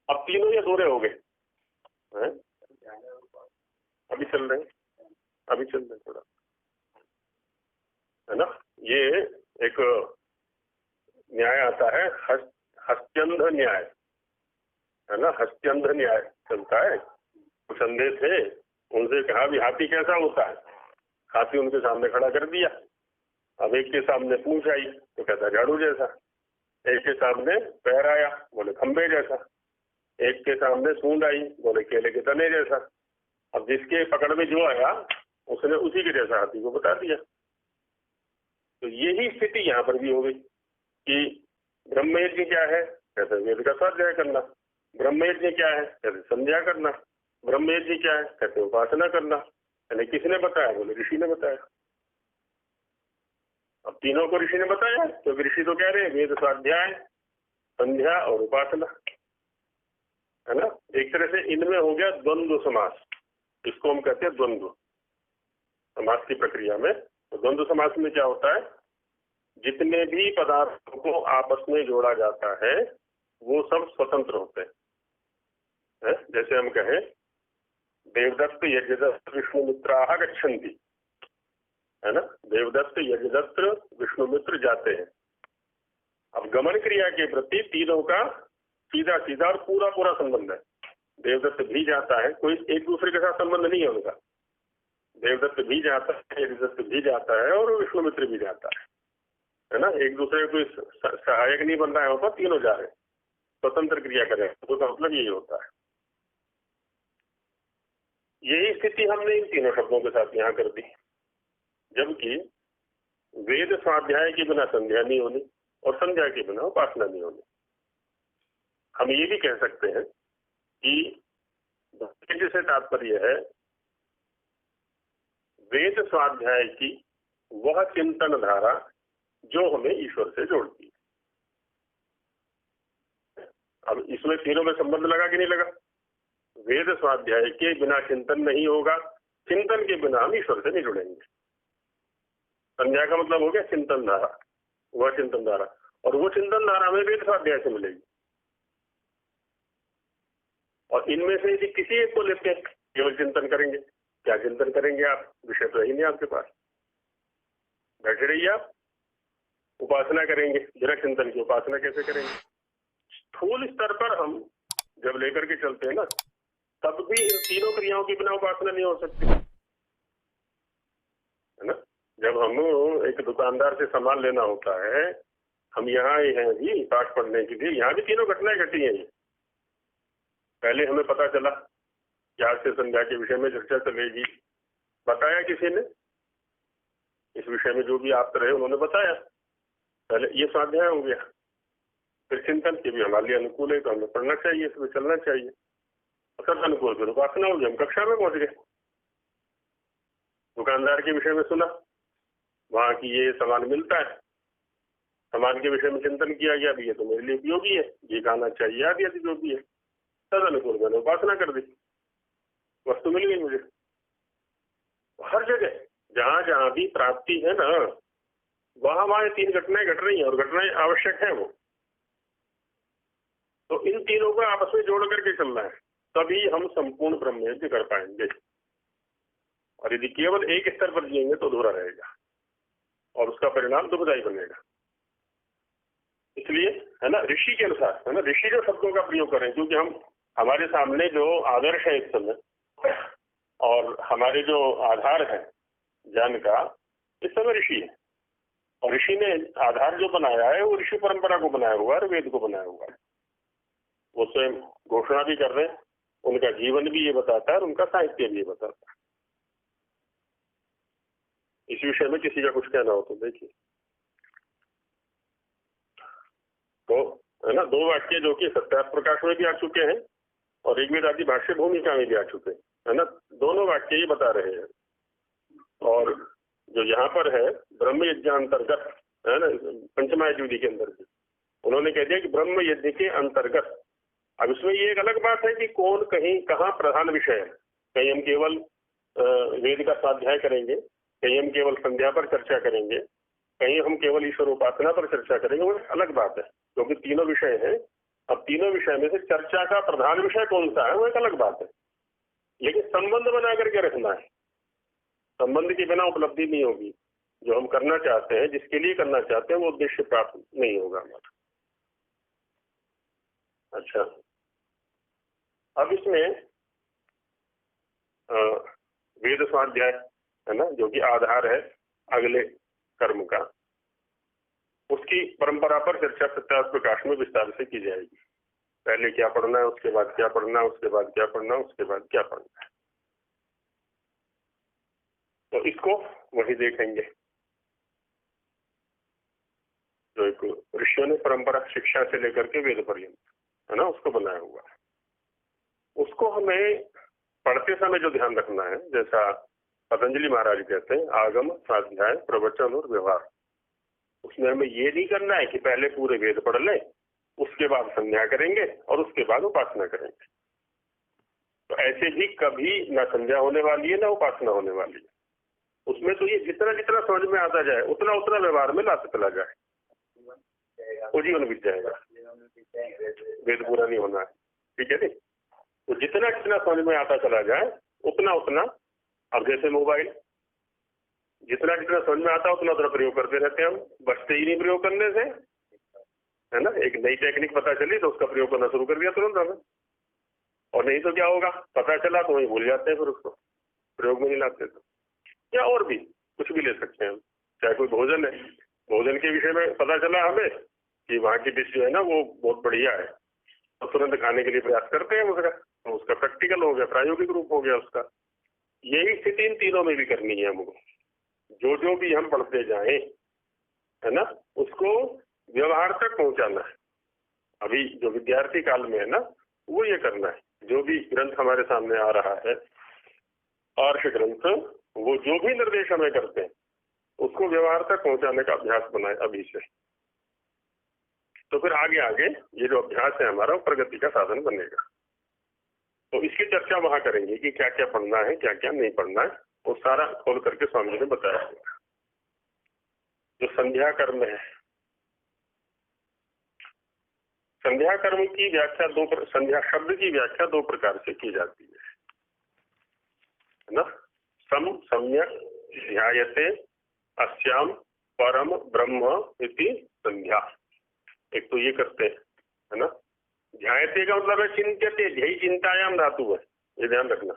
अब तीनों ये दोहरे हो गए हैं? अभी चल रहे थोड़ा, है ना। ये एक न्याय आता है हस्त्यंध न्याय, है ना। हस्त्यंध न्याय चलता है। कुछ अंधे थे, उनसे कहा भी हाथी कैसा होता है, हाथी उनके सामने खड़ा कर दिया। अब एक के सामने पूंछ आई तो कहता झाड़ू जैसा, एक के सामने पैर आया बोले खंबे जैसा, एक के सामने सूंड आई बोले केले के तने जैसा। अब जिसके पकड़ में जो आया उसने उसी के जैसा हाथी को बता दिया। तो यही स्थिति यहाँ पर भी हो गई कि ब्रह्मयज्ञ क्या है, कहते वेद का स्वाध्याय करना। ब्रह्मयज्ञ क्या है, कहते संध्या करना। ब्रह्मयज्ञ क्या है, कहते उपासना करना। यानी किसने बताया, बोले ऋषि ने बताया। अब तीनों को ऋषि ने बताया तो ऋषि तो कह रहे हैं वेद स्वाध्याय, संध्या और उपासना, है ना। एक तरह से इनमें हो गया द्वंद्व समास, इसको हम कहते हैं द्वंद्व समास की प्रक्रिया में। तो द्वंद्व समास में क्या होता है, जितने भी पदार्थों को आपस में जोड़ा जाता है वो सब स्वतंत्र होते हैं। जैसे हम कहें देवदत्त यज्ञदत्त विष्णुमित्राः गच्छन्ति, है ना। देवदत्त यज्ञदत्त विष्णुमित्र जाते हैं। अब गमन क्रिया के प्रति तीनों का सीधा सीधा और पूरा पूरा संबंध है। देवदत्त भी जाता है, कोई एक दूसरे के साथ संबंध नहीं है उनका। देवदत्त भी जाता है, यज्ञदत्त भी जाता है और विष्णुमित्र भी जाता है ना। एक दूसरे को सहायक नहीं बन रहा है वहां पर, तीनों जा रहे हैं, स्वतंत्र क्रिया कर रहे हैं। तो मतलब यही होता है। यही स्थिति हमने इन तीनों शब्दों के साथ यहाँ कर दी। जबकि वेद स्वाध्याय के बिना संध्या नहीं होनी और संध्या के बिना उपासना नहीं होनी। हम ये भी कह सकते हैं कि भक्ति से तात्पर्य है वेद स्वाध्याय की वह चिंतन धारा जो हमें ईश्वर से जोड़ती है। अब इसमें तीनों में संबंध लगा कि नहीं लगा। वेद स्वाध्याय के बिना चिंतन नहीं होगा, चिंतन के बिना हम ईश्वर से नहीं जुड़ेंगे। संध्या का मतलब हो गया चिंतन धारा, वह चिंतन धारा, और वो चिंतन धारा हमें वेद स्वाध्याय से मिलेगी। और इनमें से यदि किसी एक को लेते हैं केवल चिंतन करेंगे, क्या चिंतन करेंगे आप, विषय तो ही नहीं आपके पास, बैठे रहिए आप। उपासना करेंगे, बिना चिंतन की उपासना कैसे करेंगे। स्थूल स्तर पर हम जब लेकर के चलते हैं ना, तब भी इन तीनों क्रियाओं के बिना उपासना नहीं हो सकती, है ना। जब हम एक दुकानदार से सामान लेना होता है, हम यहाँ आए हैं जी पाठ पढ़ने के लिए, यहाँ भी तीनों घटनाएं घटी हैं। पहले हमें पता चला कि आज से संध्या के विषय में चर्चा चलेगी, बताया किसी ने, इस विषय में जो भी आप रहे उन्होंने बताया, पहले ये स्वाध्याय हो गया। फिर चिंतन के भी हमारे लिए अनुकूल है तो हमें पढ़ना चाहिए, इसमें चलना चाहिए। तद अनुकूल फिर उपासना होगी, हम कक्षा में पहुंच गए। दुकानदार के विषय में सुना, वहां की ये सामान मिलता है, सामान के विषय में चिंतन किया गया, भी ये तो मेरे लिए उपयोगी है, ये खाना चाहिए आदि आदि जो भी है। तद अनुकूल मैंने उपासना कर दी, वस्तु मिल गई मुझे। हर जगह जहां जहां भी प्राप्ति है ना, वहां वहां तीन घटनाएं घट रही हैं और घटनाएं आवश्यक है वो। तो इन तीनों को आपस में जोड़ करके चलना है, तभी हम संपूर्ण ब्रह्मयज्ञ कर पाएंगे। और यदि केवल एक स्तर पर जिएंगे तो अधूरा रहेगा और उसका परिणाम दुखदायी बनेगा। इसलिए है ना, ऋषि के अनुसार, है ना, ऋषि जो शब्दों का प्रयोग करें, क्योंकि हम हमारे सामने जो आदर्श है इस समय और हमारे जो आधार है ज्ञान का, इस समय ऋषि है। और ऋषि ने आधार जो बनाया है वो ऋषि परंपरा को बनाया हुआ है, वेद को बनाया हुआ है। वो स्वयं घोषणा भी कर रहे हैं, उनका जीवन भी ये बताता है और उनका साहित्य भी ये बताता है। इस विषय में किसी का कुछ कहना हो तो देखिए। तो है ना, दो वाक्य जो कि सत्यार्थ प्रकाश में भी आ चुके हैं और ऋग्वेद आदि भाष्य भूमिका में भी आ चुके हैं, है ना। दोनों वाक्य ही बता रहे हैं। और जो यहाँ पर है ब्रह्म यज्ञांतर्गत, है ना, पंचमा यजुर्वेद के अंदर भी उन्होंने कह दिया कि ब्रह्म यज्ञ के अंतर्गत। अब इसमें ये एक अलग बात है कि कौन कहीं कहाँ प्रधान विषय है। कहीं हम केवल वेद का स्वाध्याय करेंगे, कहीं हम केवल संध्या पर चर्चा करेंगे, कहीं हम केवल ईश्वर उपासना पर चर्चा करेंगे, वो अलग बात है, क्योंकि तीनों विषय हैं। अब तीनों विषय में से चर्चा का प्रधान विषय कौन सा है वो एक अलग बात है, लेकिन संबंध बना करके रखना है। संबंध के बिना उपलब्धि नहीं होगी। जो हम करना चाहते हैं, जिसके लिए करना चाहते हैं, वो उद्देश्य प्राप्त नहीं होगा हमारा। अच्छा, अब इसमें वेद स्वाध्याय है ना, जो कि आधार है अगले कर्म का, उसकी परंपरा पर चर्चा सत्यास प्रकाश में विस्तार से की जाएगी। पहले क्या पढ़ना है, उसके बाद क्या पढ़ना है, उसके बाद क्या पढ़ना है, उसके बाद क्या पढ़ना है, तो इसको वही देखेंगे। जो एक ऋषियों ने परंपरा शिक्षा से लेकर के वेद पर्यंत है ना, उसको बनाया हुआ है, उसको हमें पढ़ते समय जो ध्यान रखना है, जैसा पतंजलि महाराज कहते हैं, आगम, स्वाध्याय, प्रवचन और व्यवहार। उसमें हमें ये नहीं करना है कि पहले पूरे वेद पढ़ लें, उसके बाद संध्या करेंगे और उसके बाद उपासना करेंगे। तो ऐसे भी कभी ना संध्या होने वाली है ना उपासना होने वाली है। उसमें तो ये जितना जितना समझ में आता जाए उतना उतना व्यवहार में लाते चला जाए, वो जीवन बीत जाएगा, वेद पूरा नहीं होना है। ठीक है नहीं, तो जितना जितना समझ में आता चला जाए उतना उतना। अब जैसे मोबाइल, जितना जितना समझ में आता उतना उतना प्रयोग करते रहते हैं हम, बचते ही नहीं प्रयोग करने से, है ना। एक नई टेक्निक पता चली तो उसका प्रयोग करना शुरू कर दिया तुरंत हमें, और नहीं तो क्या होगा, पता चला तो वही भूल जाते हैं, फिर उसको प्रयोग में नहीं लाते। तो या और भी कुछ भी ले सकते हैं हम, चाहे कोई भोजन है, भोजन के विषय में पता चला हमें कि वहाँ की डिश जो है ना वो बहुत बढ़िया है, तो तुरंत खाने के लिए प्रयास करते हैं उसका, तो उसका प्रैक्टिकल हो गया, प्रायोगिक रूप हो गया उसका। यही स्थिति इन तीनों में भी करनी है हमको। जो जो भी हम पढ़ते जाएं, है ना, उसको व्यवहार तक पहुंचाना है। अभी जो विद्यार्थी काल में है ना, वो ये करना है, जो भी ग्रंथ हमारे सामने आ रहा है, आर्ष ग्रंथ, वो जो भी निर्देश हमें करते हैं उसको व्यवहार तक पहुंचाने का अभ्यास बनाए अभी से। तो फिर आगे आगे ये जो अभ्यास है हमारा, प्रगति का साधन बनेगा। तो इसकी चर्चा वहां करेंगे कि क्या क्या पढ़ना है, क्या क्या नहीं पढ़ना है, वो सारा खोल करके स्वामी जी ने बताया हुआ। जो संध्या कर्म है, संध्या कर्म की व्याख्या संध्या शब्द की व्याख्या दो प्रकार से की जाती है ना। सम्यक ध्यायते अस्याम परम ब्रह्म इति संध्या। एक तो ये करते हैं, है ना। ध्यायते का मतलब है चिंत्यते, ध्येय चिंतायाम धातु है, ये ध्यान रखना।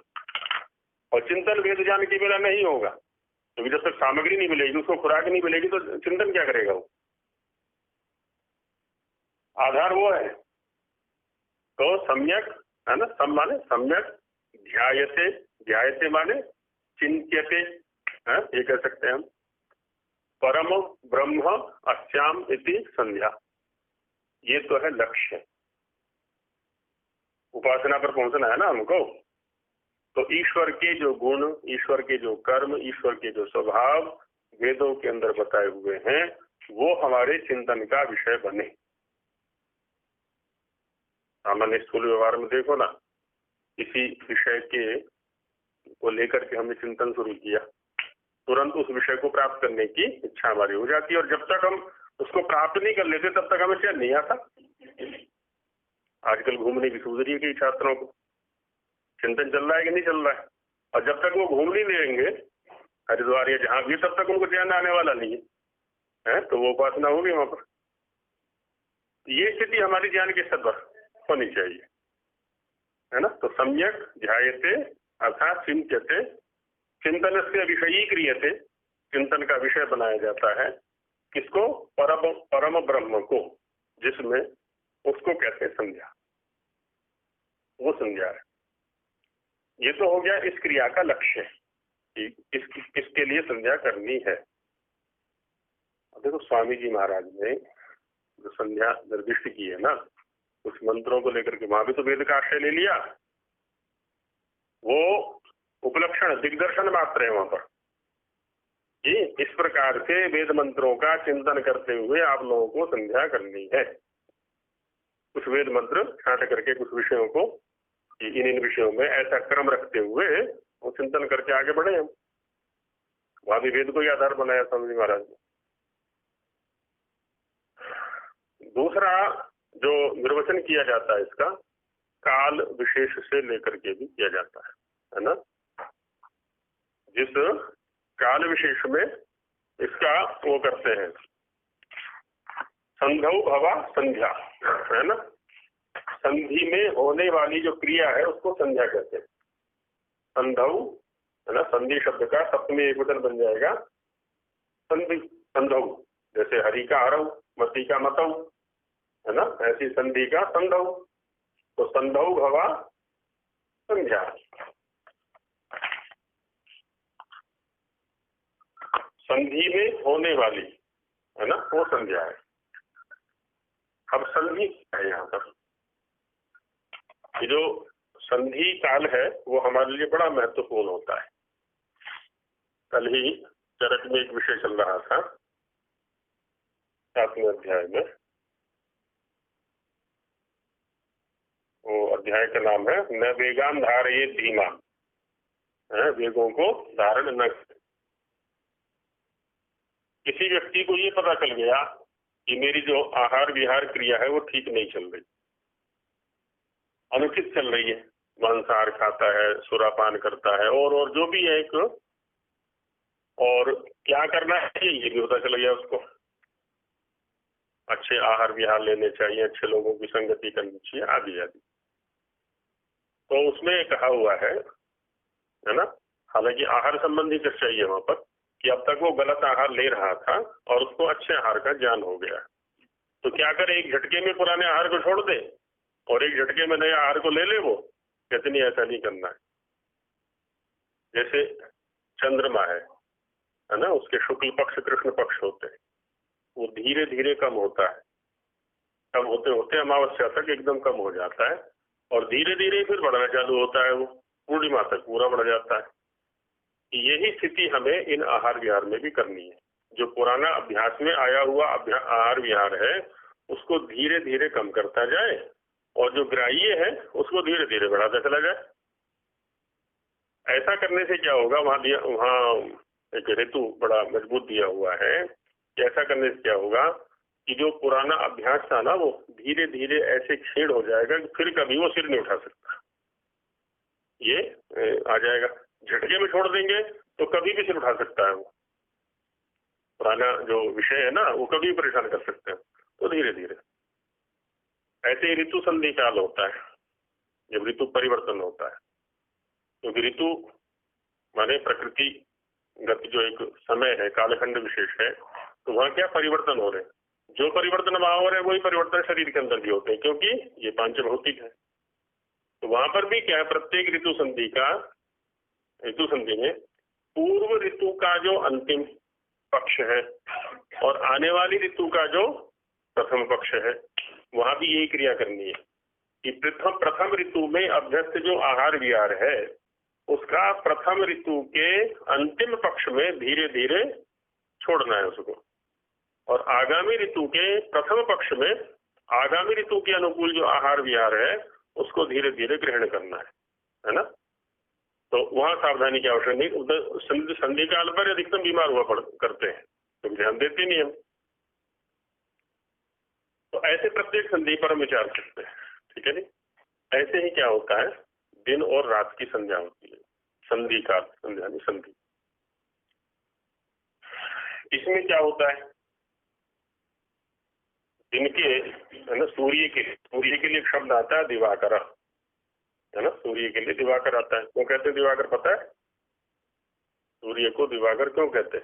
और चिंतन वेद ज्ञान के बिना नहीं होगा, क्योंकि जब तक सामग्री नहीं मिलेगी, उसको खुराक नहीं मिलेगी, तो चिंतन क्या करेगा वो। आधार वो है। तो सम्यक, है ना, सम माने सम्यक, ध्यायते, ध्यायते माने चिंत्यते, ये कह सकते हैं हम। परम ब्रह्म अस्याम इति संध्या, ये तो है लक्ष्य, उपासना पर पहुंचना है ना हमको। तो ईश्वर के जो गुण, ईश्वर के जो कर्म, ईश्वर के जो स्वभाव वेदों के अंदर बताए हुए हैं, वो हमारे चिंतन का विषय बने। सामान्य स्थूल व्यवहार में देखो ना, किसी विषय के को लेकर के हमने चिंतन शुरू किया, तुरंत उस विषय को प्राप्त करने की इच्छा हमारी हो जाती है, और जब तक हम उसको प्राप्त नहीं कर लेते तब तक हमें चैन नहीं आता। आजकल घूमने की सूझ रही है कि छात्रों को चिंतन चल रहा है कि नहीं चल रहा है, और जब तक वो घूम नहीं लेंगे हरिद्वार या जहां भी, तब तक उनको चैन आने वाला नहीं है, तो वो उपासना होगी वहां पर। ये स्थिति हमारी ज्ञान के स्तर पर होनी चाहिए, है ना। तो सम्यक ध्यायते अर्थात चिंत्यते, चिंतन से विषयी क्रियते, चिंतन का विषय बनाया जाता है किसको, परम ब्रह्म को, जिसमें उसको कहते हैं संध्या, वो संध्या है। ये तो हो गया इस क्रिया का लक्ष्य कि किसके लिए संध्या करनी है। देखो स्वामी जी महाराज ने जो संध्या निर्दिष्ट की है ना, कुछ मंत्रों को लेकर के वहां भी तो वेद का आश्रय ले लिया, वो उपलक्षण दिग्दर्शन मात्र है वहां पर कि इस प्रकार से वेद मंत्रों का चिंतन करते हुए आप लोगों को संध्या करनी है। कुछ वेद मंत्र छांट करके कुछ विषयों को, इन विषयों में ऐसा क्रम रखते हुए वो चिंतन करके आगे बढ़े हम। वहां भी वेद को ही आधार बनाया स्वामी महाराज ने। दूसरा जो निर्वचन किया जाता है इसका, काल विशेष से लेकर के भी किया जाता है ना। जिस काल विशेष में इसका वो करते हैं, संधौ भवा संध्या, है ना। संधि में होने वाली जो क्रिया है उसको संध्या कहते हैं। संधौ, है ना, संधि शब्द का सप्तमी एकवचन बन जाएगा संधि, संधौ। जैसे हरि का हरौ, मति का मतौ, है ना, ऐसी संधि का संधौ। तो संधौ भवा संध्या। संधि में होने वाली, है ना, वो संध्या है। अब संधि है यहाँ पर, ये जो संधि काल है वो हमारे लिए बड़ा महत्वपूर्ण होता है। कल ही चरक में एक विषय चल रहा था 7वें अध्याय में, वो अध्याय का नाम है न वेगान धारये धीमान, वेगों को धारण न। किसी व्यक्ति को ये पता चल गया कि मेरी जो आहार विहार क्रिया है वो ठीक नहीं चल रही, अनुचित चल रही है, मांसाहार खाता है, सुरापान करता है और जो भी है एक, और क्या करना है ये भी पता चल गया उसको। अच्छे आहार विहार लेने चाहिए, अच्छे लोगों की संगति करनी चाहिए, आदि आदि। तो उसमें कहा हुआ है ना, हालांकि आहार संबंधी चर्चा है वहां पर, कि अब तक वो गलत आहार ले रहा था और उसको अच्छे आहार का ज्ञान हो गया, तो क्या करे, एक झटके में पुराने आहार को छोड़ दे और एक झटके में नए आहार को ले ले। वो कहते नहीं, ऐसा नहीं करना है। जैसे चंद्रमा है ना, उसके शुक्ल पक्ष कृष्ण पक्ष होते हैं, वो धीरे धीरे कम होता है, कम होते होते अमावस्या तक एकदम कम हो जाता है और धीरे धीरे फिर बढ़ना चालू होता है, वो पूर्णिमा तक पूरा बढ़ जाता है। यही स्थिति हमें इन आहार विहार में भी करनी है। जो पुराना अभ्यास में आया हुआ आहार विहार है उसको धीरे धीरे कम करता जाए और जो ग्राह्य है उसको धीरे धीरे बढ़ाता चला जाए। ऐसा करने से क्या होगा, वहाँ एक हेतु बड़ा मजबूत दिया हुआ है कि ऐसा करने से क्या होगा कि जो पुराना अभ्यास था ना वो धीरे धीरे ऐसे क्षीण हो जाएगा कि फिर कभी वो सिर नहीं उठा सकता। ये आ जाएगा, झटके में छोड़ देंगे तो कभी भी सिर उठा सकता है वो। पुराना जो विषय है ना वो कभी परेशान कर सकते हैं। तो धीरे धीरे ऐसे ही ऋतु संधि काल होता है, जब ऋतु परिवर्तन होता है, क्योंकि ऋतु माने प्रकृति गत जो एक समय है, कालखंड विशेष है, तो वहाँ क्या परिवर्तन हो रहे हैं। जो परिवर्तन वहां हो रहे हैं वही परिवर्तन शरीर के अंदर भी होते हैं, क्योंकि ये पांच भौतिक है। तो वहां पर भी क्या है, प्रत्येक ऋतु संधि में पूर्व ऋतु का जो अंतिम पक्ष है और आने वाली ऋतु का जो प्रथम पक्ष है, वहां भी यही क्रिया करनी है कि प्रथम ऋतु में अभ्यस्त जो आहार विहार है उसका प्रथम ऋतु के अंतिम पक्ष में धीरे धीरे छोड़ना है उसको, और आगामी ऋतु के प्रथम पक्ष में आगामी ऋतु के अनुकूल जो आहार विहार है उसको धीरे धीरे ग्रहण करना है ना। तो वहां सावधानी की आवश्यकता नहीं। संधि काल पर अधिकतम बीमार हुआ करते हैं तो ध्यान देते नहीं हम। तो ऐसे प्रत्येक संधि पर हम विचार करते हैं, ठीक है जी। ऐसे ही क्या होता है, दिन और रात की संध्या होती है, संधि काल, संधि। इसमें क्या होता है, दिन के, है ना, सूर्य के लिए एक शब्द आता है दिवाकर, है ना, सूर्य के लिए दिवाकर आता है। क्यों कहते हैं दिवाकर, पता है सूर्य को दिवाकर क्यों कहते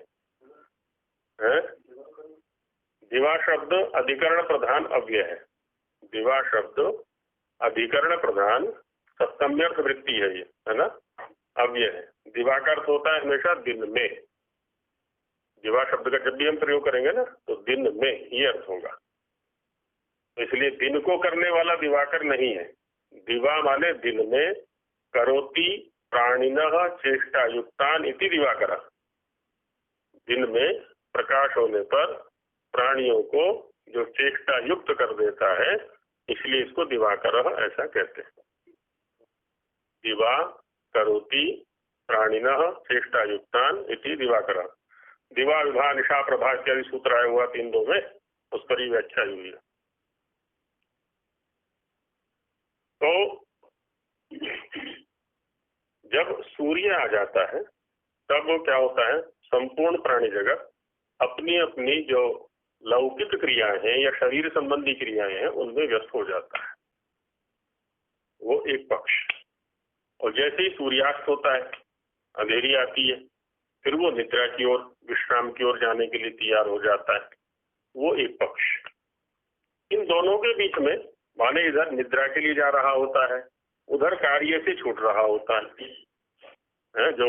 हैं? दिवा शब्द अधिकरण प्रधान अव्यय है। दिवा शब्द अधिकरण प्रधान सप्तम्यर्थ वृत्ति है ये, है ना, अव्यय है। दिवाकर अर्थ होता है हमेशा दिन में। दिवा शब्द का जब भी हम प्रयोग करेंगे ना तो दिन में ये अर्थ होगा। तो इसलिए दिन को करने वाला दिवाकर नहीं है। दिवा माने दिन में, करोति प्राणिनः चेष्टा युक्तान इति दिवाकर। दिन में प्रकाश होने पर प्राणियों को जो चेष्टा युक्त कर देता है, इसलिए इसको दिवाकर ऐसा कहते हैं। दिवा करोति प्राणिनः चेष्टा युक्तान इति दिवाकर। दिवा विभा निशा प्रभा इत्यादि सूत्र आया हुआ 3-2 में, उस पर ही व्याख्या हुई है। तो जब सूर्य आ जाता है तब क्या होता है, संपूर्ण प्राणी जगत अपनी अपनी जो लौकिक क्रियाएं हैं या शरीर संबंधी क्रियाएं हैं उनमें व्यस्त हो जाता है, वो एक पक्ष। और जैसे ही सूर्यास्त होता है, अंधेरी आती है, फिर वो निद्रा की ओर, विश्राम की ओर जाने के लिए तैयार हो जाता है, वो एक पक्ष। इन दोनों के बीच में माने इधर निद्रा के लिए जा रहा होता है, उधर कार्य से छूट रहा होता है, जो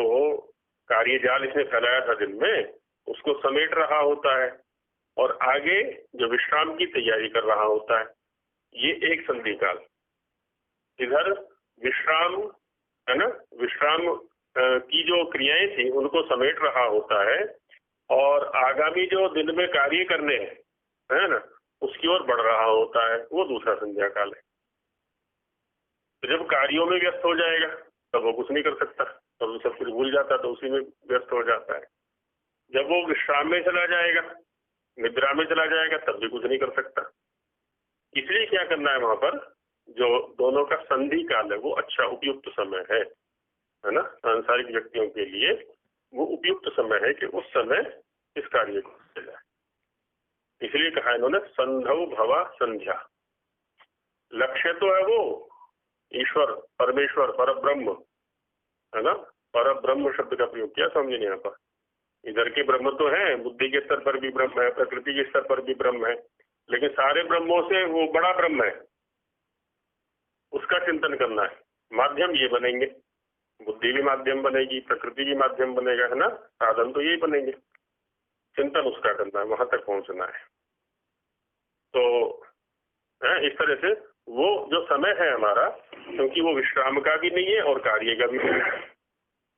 कार्य जाल इसने फैलाया था दिन में उसको समेट रहा होता है, और आगे जो विश्राम की तैयारी कर रहा होता है, ये एक संधि काल। इधर विश्राम है ना, विश्राम की जो क्रियाएं थी उनको समेट रहा होता है, और आगामी जो दिन में कार्य करने हैं, है ना, उसकी ओर बढ़ रहा होता है, वो दूसरा संध्या काल है। तो जब कार्यों में व्यस्त हो जाएगा तब वो कुछ नहीं कर सकता, तब वो सब कुछ भूल जाता, तो उसी में व्यस्त हो जाता है। जब वो विश्राम में चला जाएगा, निद्रा में चला जाएगा, तब भी कुछ नहीं कर सकता। इसलिए क्या करना है, वहां पर जो दोनों का संधि काल है वो अच्छा उपयुक्त समय है ना, सांसारिक व्यक्तियों के लिए वो उपयुक्त समय है कि उस समय इस कार्य को किया जाए। इसलिए कहा इन्होंने संधौ भवा संध्या। लक्ष्य तो है वो ईश्वर, परमेश्वर, परब्रह्म है ना, परब्रह्म शब्द का प्रयोग किया, समझे नहीं यहाँ पर। इधर के ब्रह्म तो है, बुद्धि के स्तर पर भी ब्रह्म है, प्रकृति के स्तर पर भी ब्रह्म है, लेकिन सारे ब्रह्मों से वो बड़ा ब्रह्म है, उसका चिंतन करना है। माध्यम ये बनेंगे, बुद्धि भी माध्यम बनेगी, प्रकृति भी माध्यम बनेगा, है ना, साधन तो यही बनेंगे। चिंतन उसका करना है, वहां तक पहुंचना है। तो इस तरह से वो जो समय है हमारा, क्योंकि वो विश्राम का भी नहीं है और कार्य का भी नहीं है,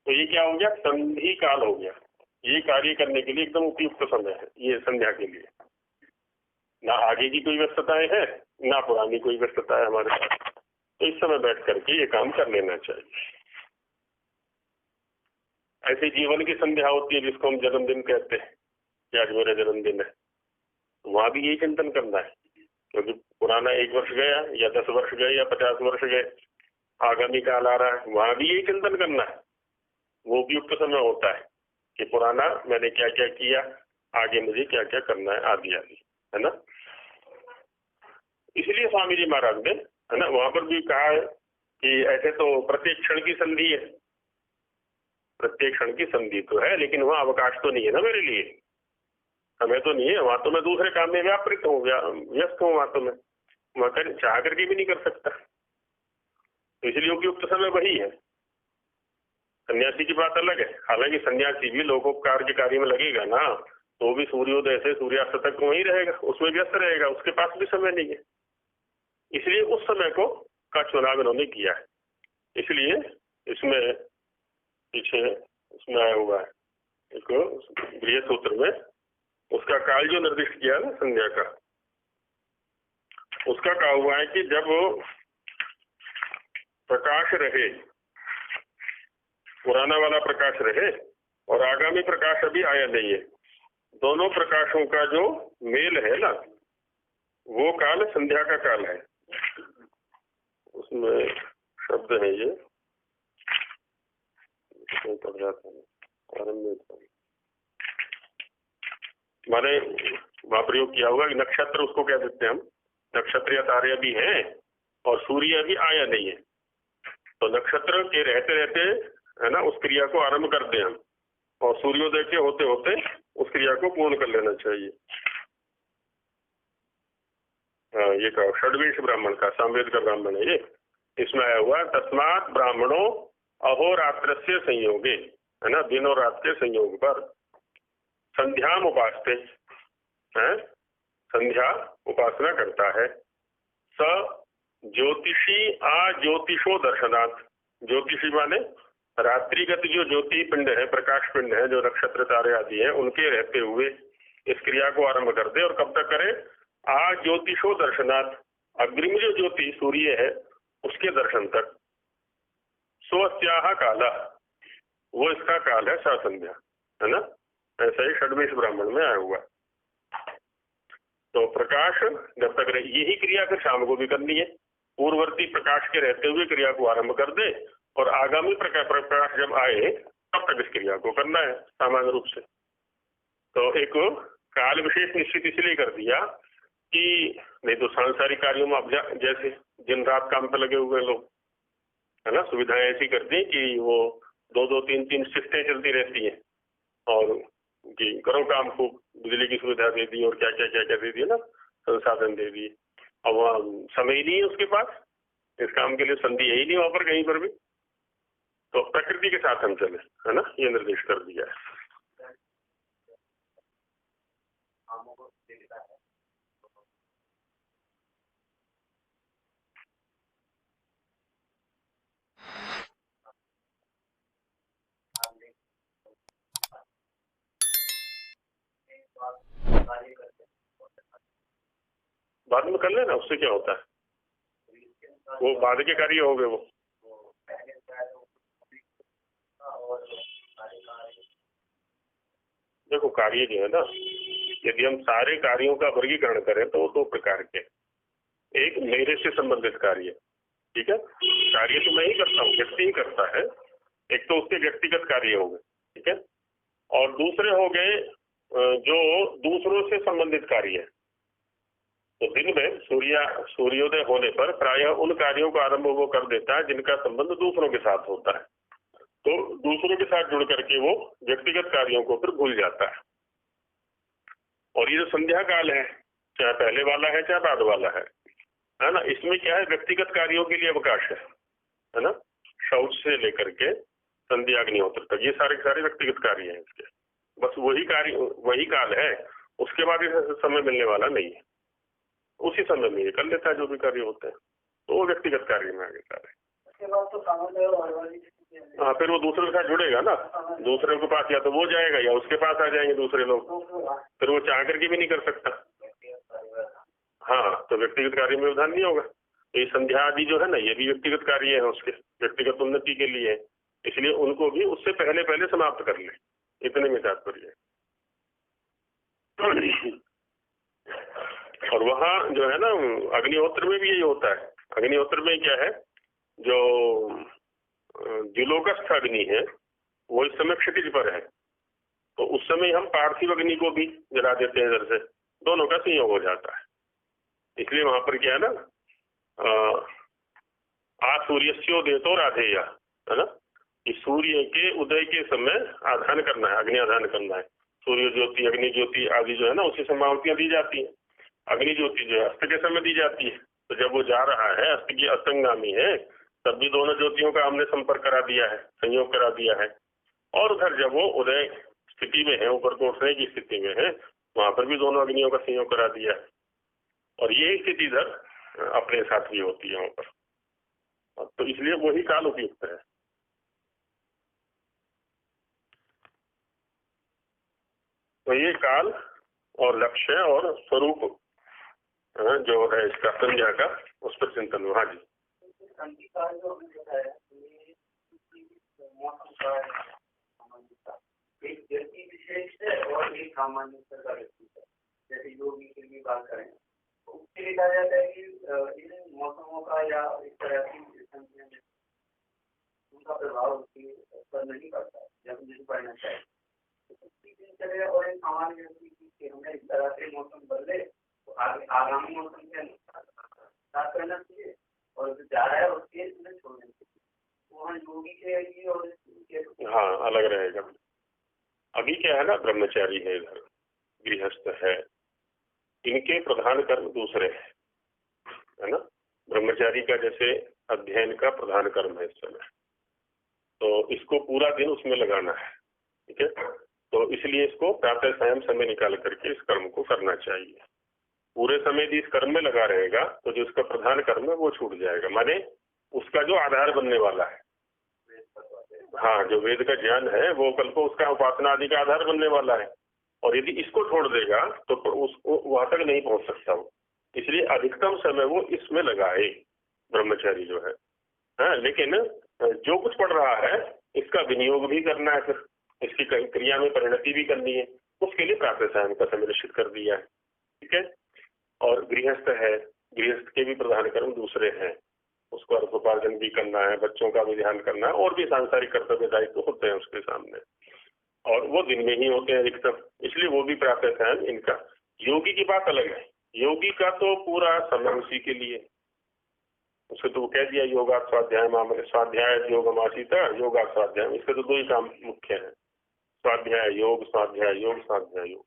तो ये क्या हो गया, संधि काल हो गया। ये कार्य करने के लिए एकदम उपयुक्त समय है ये संध्या के लिए। ना आगे की कोई व्यस्तताएं है, ना पुरानी कोई व्यस्तता है हमारे पास, तो इस समय बैठ करके ये काम कर लेना चाहिए। ऐसे जीवन की संध्या होती है जिसको हम जन्मदिन कहते हैं कि आज मेरा जन्मदिन है, वहां भी यही चिंतन करना है, क्योंकि पुराना 1 वर्ष गया या 10 वर्ष गए या 50 वर्ष गए, आगामी काल आ रहा है, वहां भी यही चिंतन करना है। वो उपयुक्त समय होता है कि पुराना मैंने क्या क्या किया, आगे मुझे क्या क्या करना है, आदि आदि, है ना। इसलिए स्वामी जी महाराज ने, है ना, वहां पर भी कहा है कि ऐसे तो प्रत्येक क्षण की संधि है, प्रत्येक क्षण की संधि तो है, लेकिन वहां अवकाश तो नहीं है ना मेरे लिए, समय तो नहीं है, वहां तो मैं दूसरे काम में व्यापृत हूँ, व्यस्त हूँ, वहां तो मैं वहां चाह करके भी नहीं कर सकता। तो इसलिए उपयुक्त समय वही है। सन्यासी की बात अलग है, हालांकि सन्यासी भी लोकोपकार के कार्य में लगेगा ना, तो भी सूर्योदय से सूर्यास्त तक वहीं रहेगा, उसमें व्यस्त रहेगा, उसके पास भी समय नहीं है। इसलिए उस समय को का चुनाव इन्होंने किया है। इसलिए इसमें पीछे उसमें आया हुआ है एक गृह सूत्र में, उसका काल जो निर्दिष्ट किया ना संध्या का, उसका कहा हुआ है कि जब प्रकाश रहे, पुराना वाला प्रकाश रहे और आगामी प्रकाश अभी आया नहीं है, दोनों प्रकाशों का जो मेल है ना, वो काल संध्या का काल है। उसमें शब्द है ये, पढ़ जाता है माने वहां प्रयोग किया हुआ कि नक्षत्र उसको कह देते हैं हम, नक्षत्र या तारे अभी हैं और सूर्य अभी आया नहीं है, तो नक्षत्र के रहते रहते, है ना, उस क्रिया को आरंभ कर दें हम, और सूर्योदय के होते होते उस क्रिया को पूर्ण कर लेना चाहिए। हाँ, ये कहा षड्विंश ब्राह्मण का, सामवेद का ब्राह्मण है ये, इसमें आया हुआ तस्मात् ब्राह्मणों अहोरात्रस्य संयोगे, है ना, दिन और रात के संयोग पर संध्या उपासते है, संध्या उपासना करता है। स ज्योतिषी ज्योतिषो दर्शनात्, ज्योतिषी माने रात्रिगत जो ज्योति पिंड है, प्रकाश पिंड है, जो नक्षत्र तारे आदि है, उनके रहते हुए इस क्रिया को आरंभ कर दे। और कब तक करे, ज्योतिषो दर्शनात्, अग्रिम जो ज्योति सूर्य है उसके दर्शन तक। स्वस्याह काला, वो इसका काल है सा संध्या, है ना, ऐसा ही षड्विंश ब्राह्मण में आया हुआ। तो प्रकाश जब तक रहे, यही क्रिया फिर शाम को भी करनी है, पूर्ववर्ती प्रकाश के रहते हुए क्रिया को आरंभ कर दे और आगामी प्रकाश जब आए तब तक इस क्रिया को करना है सामान्य रूप से। तो एक काल विशेष निश्चित इसलिए कर दिया कि नहीं तो सांसारिक कार्यों में अब जैसे दिन रात काम पे लगे हुए लोग, है ना, सुविधाएं ऐसी कर दी कि वो 2-2 3-3 शिफ्टें चलती रहती हैं और कि करो काम, खूब बिजली की सुविधा दे दी और क्या क्या क्या क्या दे दिए ना, संसाधन दे दिए। अब वहाँ समय ही नहीं है उसके पास, इस काम के लिए संधि है ही नहीं वहां पर कहीं पर भी। तो प्रकृति के साथ हम चले, है ना, ये निर्देश कर दिया है। बाद में कर लेना, उससे क्या होता है, वो बाद के कार्य हो गए वो। देखो कार्य जो है ना, यदि हम सारे कार्यों का वर्गीकरण करें तो वो 2 प्रकार के, एक मेरे से संबंधित कार्य, ठीक है, कार्य तो मैं ही करता हूँ, व्यक्ति ही करता है, एक तो उसके व्यक्तिगत कार्य हो गए, ठीक है, और दूसरे हो गए जो दूसरों से संबंधित कार्य है। तो दिन में सूर्योदय होने पर प्रायः उन कार्यों का आरंभ वो कर देता है जिनका संबंध दूसरों के साथ होता है। तो दूसरों के साथ जुड़ करके वो व्यक्तिगत कार्यों को फिर भूल जाता है। और ये जो संध्या काल है, चाहे पहले वाला है चाहे बाद वाला है ना, इसमें क्या है, व्यक्तिगत कार्यों के लिए अवकाश है ना, शौच से लेकर के संध्या अग्निहोत्र तक ये सारे व्यक्तिगत कार्य हैं इसके। बस वही काल है, उसके बाद इसे समय मिलने वाला नहीं है। उसी समय में ये कर लेता है जो भी कार्य होते हैं, तो वो व्यक्तिगत कार्य में आगे सारे। हाँ, फिर वो दूसरे के साथ जुड़ेगा ना, दूसरे के पास या तो वो जाएगा या उसके पास आ जाएंगे दूसरे लोग, फिर वो चाह करके भी नहीं कर सकता। हाँ, तो व्यक्तिगत कार्य में व्यवधान नहीं होगा। तो ये संध्या आदि जो है ना, ये भी व्यक्तिगत कार्य है, उसके व्यक्तिगत उन्नति के लिए है, इसलिए उनको भी उससे पहले समाप्त कर ले, इतने में तात्पर्य है। और वहाँ जो है ना, अग्निहोत्र में भी यही होता है। अग्निहोत्र में क्या है, जो द्युलोकस्थ अग्नि है वो इस समय क्षितिज पर है, तो उस समय हम पार्थिव अग्नि को भी जला देते हैं इधर से, दोनों का संयोग हो जाता है। इसलिए वहां पर क्या है ना, सूर्योदय तो राधेया, है ना, कि सूर्य के उदय के समय आधान करना है, अग्नि आधान करना है। सूर्य ज्योति, अग्नि ज्योति आदि जो है ना, उसी समावतियां दी जाती है। अग्नि ज्योति जो है अस्त के समय दी जाती है, तो जब वो जा रहा है अस्त की अस्तंगामी है, तब भी दोनों ज्योतियों का हमने संपर्क करा दिया है, संयोग करा दिया है। और उधर जब वो उदय स्थिति में है, ऊपर को उठने की स्थिति में है, वहां पर भी दोनों अग्नियों का संयोग करा दिया है। और ये स्थिति इधर अपने साथ भी होती है वहां पर, तो इसलिए वही काल उपयुक्त है। तो ये काल और लक्ष्य और स्वरूप जो है इसका संज्ञा का, उस पर चिंतन। हाँ जी, एक व्यक्ति विशेष है और एक सामान्य का व्यक्ति है। जैसे योगी की भी बात करें तो उसके लिए कहा जाता है कि इन मौसमों का या इस तरह की उनका प्रभाव उसके पर नहीं पड़ता जब मुझे पढ़ना चाहिए। दिनचर्या और एक सामान्य व्यक्ति की हमें इस तरह से मौसम बदले तो आगे आगामी मौसम के साथ करना चाहिए, और जो जा रहा है उसके छोड़ना चाहिए। वहाँ योगी के और हाँ अलग रहेगा। अभी क्या है ना, ब्रह्मचारी है, इधर गृहस्थ है, इनके प्रधान कर्म दूसरे है ना। ब्रह्मचारी का जैसे अध्ययन का प्रधान कर्म है इस समय, तो इसको पूरा दिन उसमें लगाना है, ठीक है। तो इसलिए इसको प्रातः सायं समय निकाल करके इस कर्म को करना चाहिए। पूरे समय यदि इस कर्म में लगा रहेगा तो जो इसका प्रधान कर्म है वो छूट जाएगा, माने उसका जो आधार बनने वाला है, हाँ, जो वेद का ज्ञान है वो कल को उसका उपासना आदि का आधार बनने वाला है। और यदि इसको छोड़ देगा तो उसको वहां तक नहीं पहुंच सकता वो। इसलिए अधिकतम समय वो इसमें लगाए ब्रह्मचारी जो है। हाँ, लेकिन जो कुछ पढ़ रहा है इसका विनियोग भी करना है, फिर इसकी क्रिया में परिणति भी करनी है, उसके लिए प्रातः सायं का समय निश्चित कर दिया है, ठीक है। और गृहस्थ है, गृहस्थ के भी प्रधान कर्म दूसरे हैं, उसको अर्थोपार्जन भी करना है, बच्चों का भी ध्यान करना है, और भी सांसारिक कर्तव्य दायित्व होते हैं उसके सामने, और वो दिन में ही होते हैं अधिकतर, इसलिए वो भी प्रातः ध्यान इनका। योगी की बात अलग है, योगी का तो पूरा समय उसी के लिए, उसे तो वो कह दिया योगा स्वाध्याय स्वाध्याय योगमासीत योगा स्वाध्याय, इसके तो दो ही काम मुख्य हैं, स्वाध्याय योग स्वाध्याय योग स्वाध्याय योग।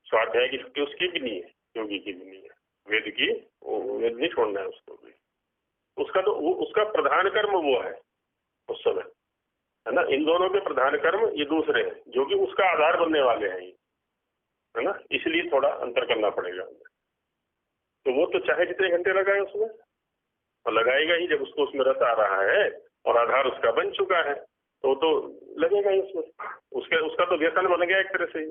स्वाध्याय की छुट्टी उसकी भी नहीं है, योगी की भी नहीं है, वेद की वेद नहीं छोड़ना है उसको भी, उसका तो उसका प्रधान कर्म वो है उस समय, है ना। इन दोनों के प्रधान कर्म ये दूसरे हैं जो कि उसका आधार बनने वाले हैं ये, है ना, इसलिए थोड़ा अंतर करना पड़ेगा। तो वो तो चाहे जितने घंटे लगाए उसमें, और लगाएगा ही, जब उसको उसमें रस आ रहा है और आधार उसका बन चुका है तो तो लगेगा ही उसमें। उसका तो व्यसन बन गया एक तरह से,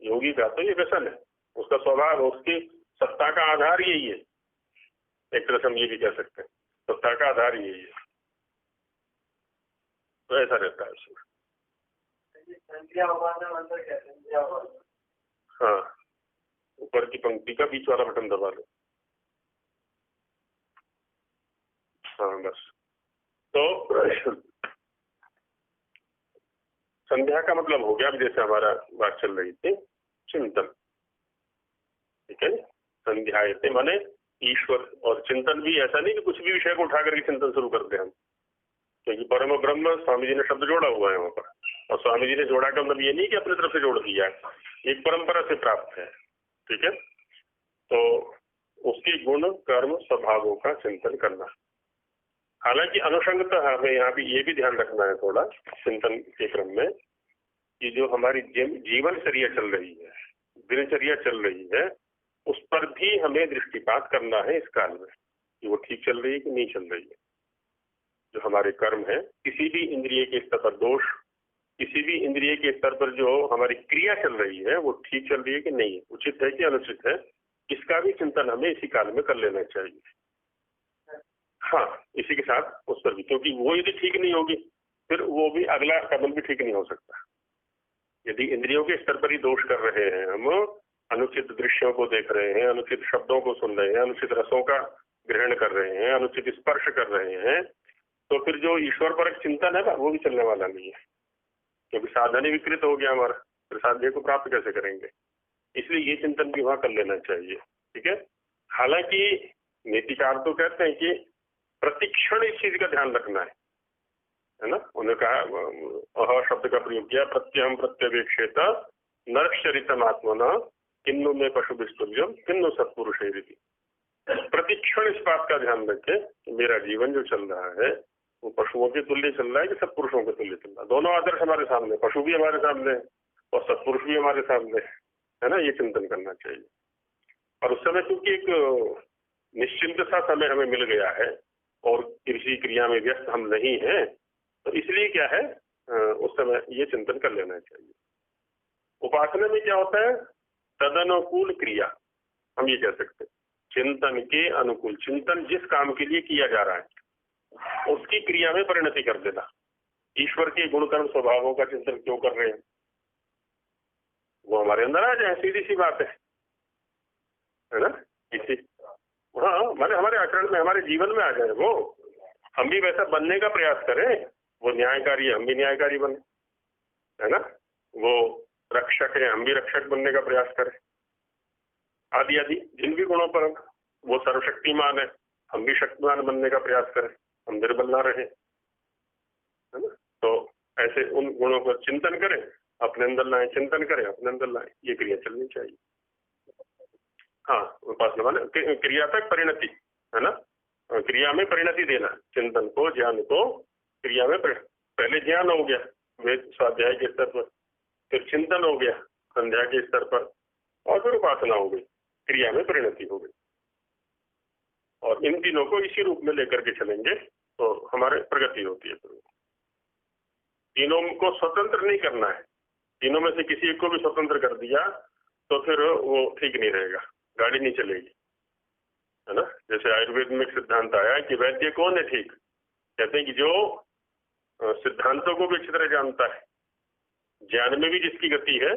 योगी का तो ये व्यसन है, उसका स्वभाव, उसकी सत्ता का आधार यही है, एक तरह से हम ये भी कह सकते हैं, सत्ता का आधार यही है, तो ऐसा रहता है उसमें। हाँ, ऊपर की पंक्ति का बीच वाला बटन दबा लो। हाँ बस, तो संध्या का मतलब हो गया, अब जैसे हमारा बात चल रही थी चिंतन, ठीक है। संध्यायते माने ईश्वर, और चिंतन भी ऐसा नहीं कि कुछ भी विषय को उठा करके चिंतन शुरू करते हम, क्योंकि परम ब्रह्म स्वामी जी ने शब्द जोड़ा हुआ है वहां पर, और स्वामी जी ने जोड़ा का मतलब ये नहीं कि अपनी तरफ से जोड़ दिया है, एक परंपरा से प्राप्त है, ठीक है। तो उसके गुण कर्म स्वभावों का चिंतन करना। हालांकि अनुषंगतः हमें यहाँ भी ये भी ध्यान रखना है थोड़ा चिंतन के क्रम में, कि जो हमारी जीवनचर्या चल रही है, दिनचर्या चल रही है, उस पर भी हमें दृष्टिपात करना है इस काल में, कि वो ठीक चल रही है कि नहीं चल रही है। जो हमारे कर्म है, किसी भी इंद्रिय के स्तर पर दोष, किसी भी इंद्रिय के स्तर पर जो हमारी क्रिया चल रही है वो ठीक चल रही है कि नहीं है, उचित है कि अनुचित है, इसका भी चिंतन हमें इसी काल में कर लेना चाहिए। हाँ, इसी के साथ उस पर भी, क्योंकि वो यदि ठीक नहीं होगी फिर वो भी अगला कदम भी ठीक नहीं हो सकता। यदि इंद्रियों के स्तर पर ही दोष कर रहे हैं, हम अनुचित दृश्यों को देख रहे हैं, अनुचित शब्दों को सुन रहे हैं, अनुचित रसों का ग्रहण कर रहे हैं, अनुचित स्पर्श कर रहे हैं, तो फिर जो ईश्वर पर एक चिंतन है ना वो भी चलने वाला नहीं है, क्योंकि साधन ही विकृत हो गया हमारा, फिर साध्य को प्राप्त कैसे करेंगे। इसलिए ये चिंतन भी वहां कर लेना चाहिए, ठीक है। हालांकि नीतिकार तो कहते हैं कि प्रतिक्षण इस चीज का ध्यान रखना है ना। उन्होंने कहा, अह शब्द का प्रयोग किया, प्रत्यहम प्रत्यवेक्षेत नरचरितम आत्मना किन्नु में पशु विस्तुल्यम किन्नु सत्पुरुष। प्रतिक्षण इस बात का ध्यान रखे कि मेरा जीवन जो चल रहा है वो पशुओं के तुल्य चल रहा है कि सत्पुरुषों के तुल्य चल रहा है। दोनों आदर्श हमारे सामने, पशु भी हमारे सामने और सत्पुरुष भी हमारे सामने, है ना। ये चिंतन करना चाहिए। और उस समय क्योंकि एक निश्चिंत सा समय हमें मिल गया है और किसी क्रिया में व्यस्त हम नहीं हैं, तो इसलिए क्या है, उस समय ये चिंतन कर लेना चाहिए। उपासना में क्या होता है, तदनुकूल क्रिया, हम ये कह सकते हैं चिंतन के अनुकूल, चिंतन जिस काम के लिए किया जा रहा है उसकी क्रिया में परिणति कर देना। ईश्वर के गुणकर्म स्वभावों का चिंतन क्यों कर रहे हैं, वो हमारे अंदर आ जाए, सीधी सी बात है ना। इसी हाँ, माने हमारे आचरण में, हमारे जीवन में आ जाए वो, हम भी वैसा बनने का प्रयास करें। वो न्यायकारी है, हम भी न्यायकारी बने, है ना। वो रक्षक है, हम भी रक्षक बनने का प्रयास करें, आदि आदि जिन भी गुणों पर वो सर्वशक्तिमान है, हम भी शक्तिमान बनने का प्रयास करें, हम निर्बल ना रहे, है ना। तो ऐसे उन गुणों को चिंतन करें, अपने अंदर लाए, चिंतन करें, अपने अंदर लाए, ये क्रिया चलनी चाहिए। हाँ, उपासना माने क्रिया तक परिणति, है ना। क्रिया में परिणति देना, चिंतन को, ज्ञान को क्रिया में पहले ज्ञान हो गया वेद स्वाध्याय के स्तर पर, फिर चिंतन हो गया संध्या के स्तर पर, और फिर उपासना हो गई, क्रिया में परिणति हो गई। और इन तीनों को इसी रूप में लेकर के चलेंगे तो हमारे प्रगति होती है। तीनों को स्वतंत्र नहीं करना है, तीनों में से किसी एक को भी स्वतंत्र कर दिया तो फिर वो ठीक नहीं रहेगा, गाड़ी नहीं चलेगी, है ना। जैसे आयुर्वेद में एक सिद्धांत आया कि वैद्य कौन है ठीक, कहते हैं कि जो सिद्धांतों को भी अच्छी तरह जानता है, ज्ञान में भी जिसकी गति है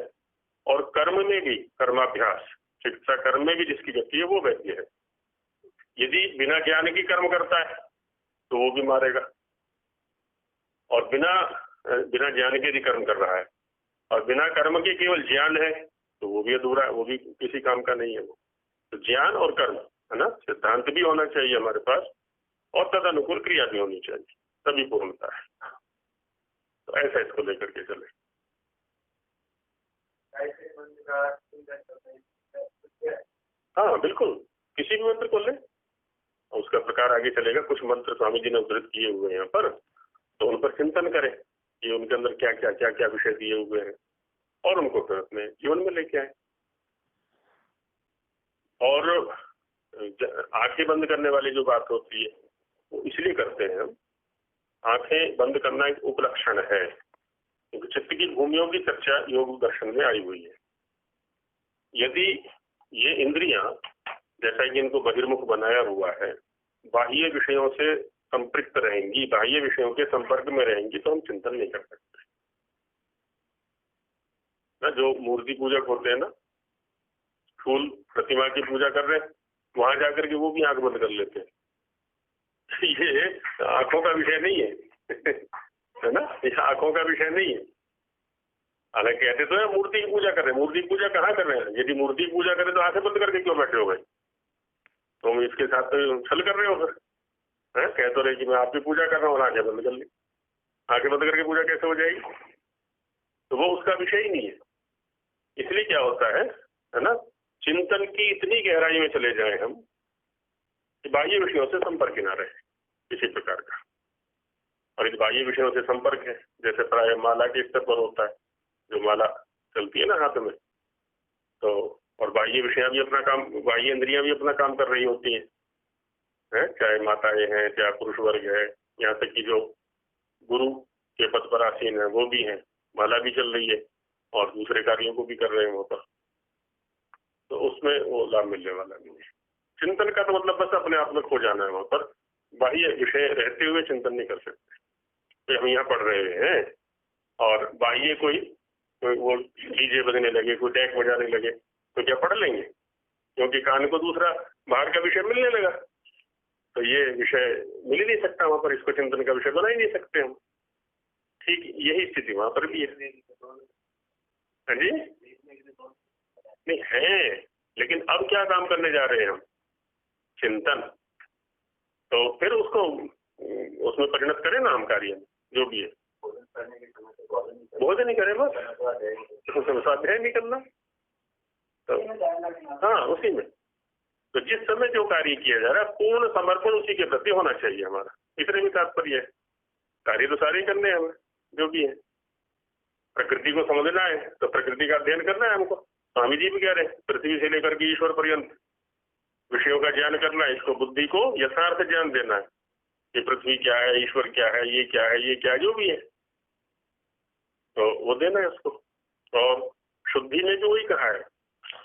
और कर्म में भी, कर्माभ्यास चिकित्सा कर्म में भी जिसकी गति है, वो वैद्य है। यदि बिना ज्ञान की कर्म करता है तो वो भी मारेगा, और बिना ज्ञान के यदि कर्म कर रहा है और बिना कर्म के केवल ज्ञान है तो वो भी अधूरा है, वो भी किसी काम का नहीं है वो। तो ज्ञान और कर्म है ना, सिद्धांत भी होना चाहिए हमारे पास और तदनुकूल क्रिया भी होनी चाहिए, तभी पूर्णता है। तो ऐसा इसको लेकर के चले। हाँ बिल्कुल, किसी भी मंत्र को ले, उसका प्रकार आगे चलेगा। कुछ मंत्र स्वामी जी ने उद्धृत किए हुए हैं यहाँ पर, तो उन पर चिंतन करें कि उनके अंदर क्या क्या विषय दिए हुए हैं और उनको फिर अपने जीवन में लेके आए। और आंखें बंद करने वाली जो बात होती है वो इसलिए करते हैं हम, आंखें बंद करना एक उपलक्षण है, क्योंकि चित्त की भूमियों की चर्चा योग दर्शन में आई हुई है। यदि ये इंद्रियां, जैसा कि इनको बहिर्मुख बनाया हुआ है, बाह्य विषयों से संपृक्त रहेंगी, बाह्य विषयों के संपर्क में रहेंगी, तो हम चिंतन नहीं कर सकते ना। जो मूर्ति पूजक होते हैं ना, फूल प्रतिमा की पूजा कर रहे हैं, वहां जाकर के वो भी आंख बंद कर लेते हैं। ये आंखों का विषय नहीं है ना, ये आंखों का विषय नहीं है। हालांकि कहते तो है मूर्ति की पूजा कर रहे हैं, मूर्ति की पूजा कहाँ कर रहे हैं? यदि मूर्ति की पूजा करें तो आंखें बंद करके क्यों बैठे हो भाई? तुम इसके साथ छल कर रहे हो फिर, कह तो रहे कि मैं आपकी पूजा कर रहा हूँ और आंखें बंद कर ली। आंखें बंद करके पूजा कैसे हो जाएगी? तो वो उसका विषय ही नहीं है। इसलिए क्या होता है ना, चिंतन की इतनी गहराई में चले जाए हम कि बाह्य विषयों से संपर्क ही ना रहे किसी प्रकार का। और इस बाह्य विषयों से संपर्क है, जैसे प्राय माला के स्तर पर होता है, जो माला चलती है ना हाथ में, तो और बाह्य विषय भी अपना काम, बाह्य इंद्रियां भी अपना काम कर रही होती हैं, चाहे माताएं हैं, चाहे पुरुष वर्ग है, यहाँ तक कि जो गुरु के पद पर आसीन है वो भी हैं, माला भी चल रही है और दूसरे कार्यों को भी कर रहे हैं वहाँ पर। तो उसमें वो लाभ मिलने वाला नहीं है। चिंतन का तो मतलब बस अपने आप में खो जाना है वहाँ पर, बाह्य विषय रहते हुए चिंतन नहीं कर सकते। तो हम यहाँ पढ़ रहे हैं और बाह्य कोई वो डीजे बजने लगे, कोई टैक बजाने लगे, तो क्या पढ़ लेंगे? क्योंकि कान को दूसरा बाहर का विषय मिलने लगा, तो ये विषय मिल ही नहीं सकता वहाँ पर, इसको चिंतन का विषय बना ही नहीं सकते हम। ठीक यही स्थिति वहाँ पर भी है। हाँ जी, नहीं है, लेकिन अब क्या काम करने जा रहे हैं हम? चिंतन। तो फिर उसको उसमें परिणत करें ना हम कार्य में, जो भी है। भोजन नहीं करें बस, स्वाध्याय नहीं करना, तो हाँ उसी में। तो जिस समय जो कार्य किया जा रहा है पूर्ण समर्पण उसी के प्रति होना चाहिए हमारा, इतने भी तात्पर्य है। कार्य तो सारे करने हैं हमें जो भी है। प्रकृति को समझना है तो प्रकृति का अध्ययन करना है हमको। स्वामी जी भी कह रहे हैं पृथ्वी से लेकर के ईश्वर पर्यंत विषयों का ज्ञान करना है, इसको बुद्धि को यथार्थ ज्ञान देना है कि पृथ्वी क्या है, ईश्वर क्या है, ये क्या है, ये क्या है, जो भी है तो वो देना है उसको। और शुद्धि में जो वही कहा है,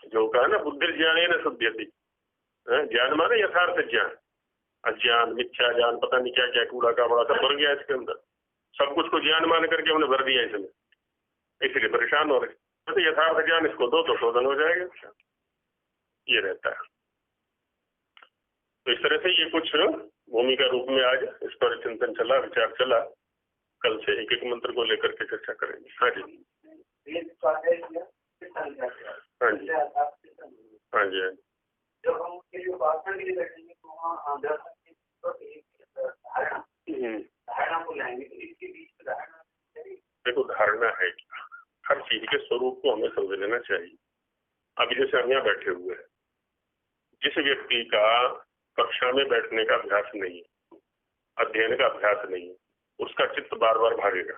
जो कहा ना बुद्धि ज्ञान है ना शुद्धि, ज्ञान माने यथार्थ ज्ञान। अज्ञान, मिथ्या ज्ञान, पता नहीं क्या क्या कूड़ा का बड़ा सब भर गया इसके अंदर, सब कुछ को ज्ञान मान करके हमने भर दिया इसमें, इसलिए परेशान हो रहे। तो यथार्थ ज्ञान इसको दो तो शोधन हो जाएगा, ये रहता है। तो इस तरह से ये कुछ भूमिका रूप में आज इस पर चिंतन चला, विचार चला। कल से एक एक मंत्र को लेकर के चर्चा करेंगे। हाँ जी, हाँ जी, हाँ जी, जब हम उसके लिए उपासना के लिए बैठेंगे तो वहाँ धारणा को लाएंगे, तो इसके बीच में धारणा, देखो धारणा है क्या, हर चीज के स्वरूप को हमें समझ लेना चाहिए। अब जैसे हम यहाँ बैठे हुए हैं, जिस व्यक्ति का कक्षा में बैठने का अभ्यास नहीं है, अध्ययन का अभ्यास नहीं है, उसका चित्त बार बार भागेगा।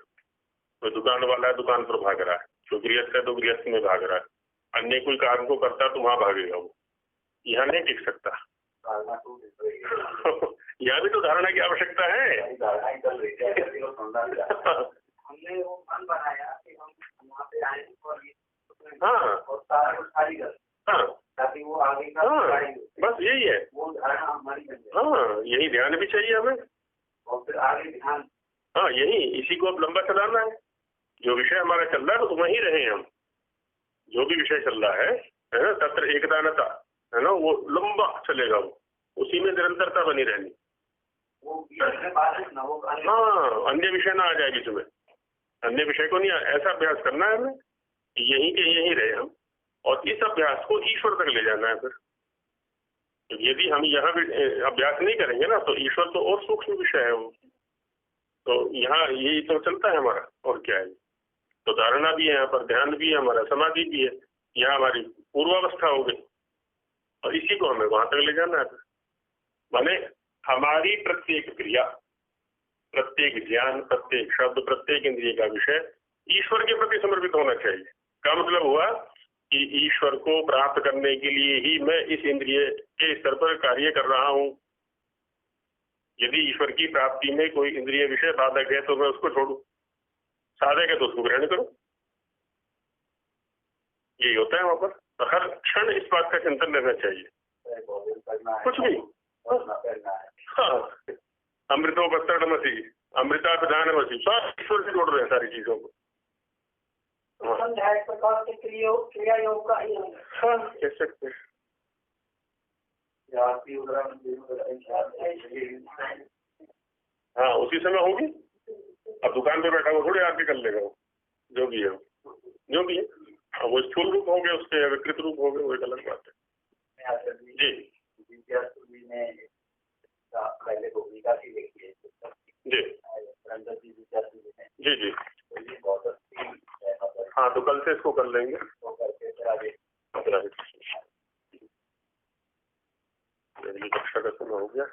तो दुकान वाला है दुकान पर भाग रहा है, जो गृहस्थ है तो गृहस्थ में भाग रहा है, अन्य कोई काम को करता तो वहां भागेगा वो, यहाँ नहीं टिक सकता। यहाँ भी तो धारणा की आवश्यकता है। हमने वो मन बनाया कि हम वहाँ पे आए और हाँ हाँ, ताकि वो आगे का बस यही है, वो धारणा हमारी बन जाए। हाँ यही ध्यान भी चाहिए हमें, और फिर आगे ध्यान, हाँ यही, इसी को अब लंबा चलाना है। जो विषय हमारा चल रहा है तो वहीं रहे हम, जो भी विषय चल रहा है ना, तत्र एकदानता है ना, वो लंबा चलेगा वो, उसी में निरंतरता बनी रहनी। वो बीच में बात है ना, वो हाँ, अन्य विषय ना आ जाए बीच में, अन्य विषय को नहीं, ऐसा अभ्यास करना है हमें यहीं के यहीं रहे हम, और इस अभ्यास को ईश्वर तक ले जाना है। फिर तो यदि हम यहाँ भी अभ्यास नहीं करेंगे ना, तो ईश्वर तो और सूक्ष्म विषय है वो, तो यहाँ यही तो चलता है हमारा, और क्या है। तो धारणा भी है यहाँ पर, ध्यान भी है हमारा, समाधि भी है, यहाँ हमारी पूर्वावस्था हो गई, और इसी को हमें वहां तक ले जाना है। माने हमारी प्रत्येक क्रिया, प्रत्येक ज्ञान, प्रत्येक शब्द, प्रत्येक इंद्रिय का विषय ईश्वर के प्रति समर्पित होना चाहिए। का मतलब हुआ कि ईश्वर को प्राप्त करने के लिए ही मैं इस इंद्रिय के स्तर पर कार्य कर रहा हूं। यदि ईश्वर की प्राप्ति में कोई इंद्रिय विषय बाधक है तो मैं उसको छोड़ू, साधक है तो उसको ग्रहण करूं, यही होता है वहां पर। तो हर क्षण इस बात का चिंतन रहना चाहिए, कुछ भी हाँ, अमृतोपस्तरणमसि, अमृताभिधानमसि, सब ईश्वर से जोड़ रहे हैं सारी चीजों को। एक प्रकार से क्रिया योग का ही है। हाँ, कह सकते हैं। हाँ, उसी समय होगी। अब दुकान पे बैठा हुआ थोड़ी आरती कर लेगा वो, जो भी है जो भी है। अब वो स्थूल रूप हो गए, उसके विकृत रूप हो गए, वो एक अलग बात है। जी पहले भूमिका की देखिए जी जी जी, हाँ, तो कल से इसको कर लेंगे। मेरी कक्षा का समय हो गया।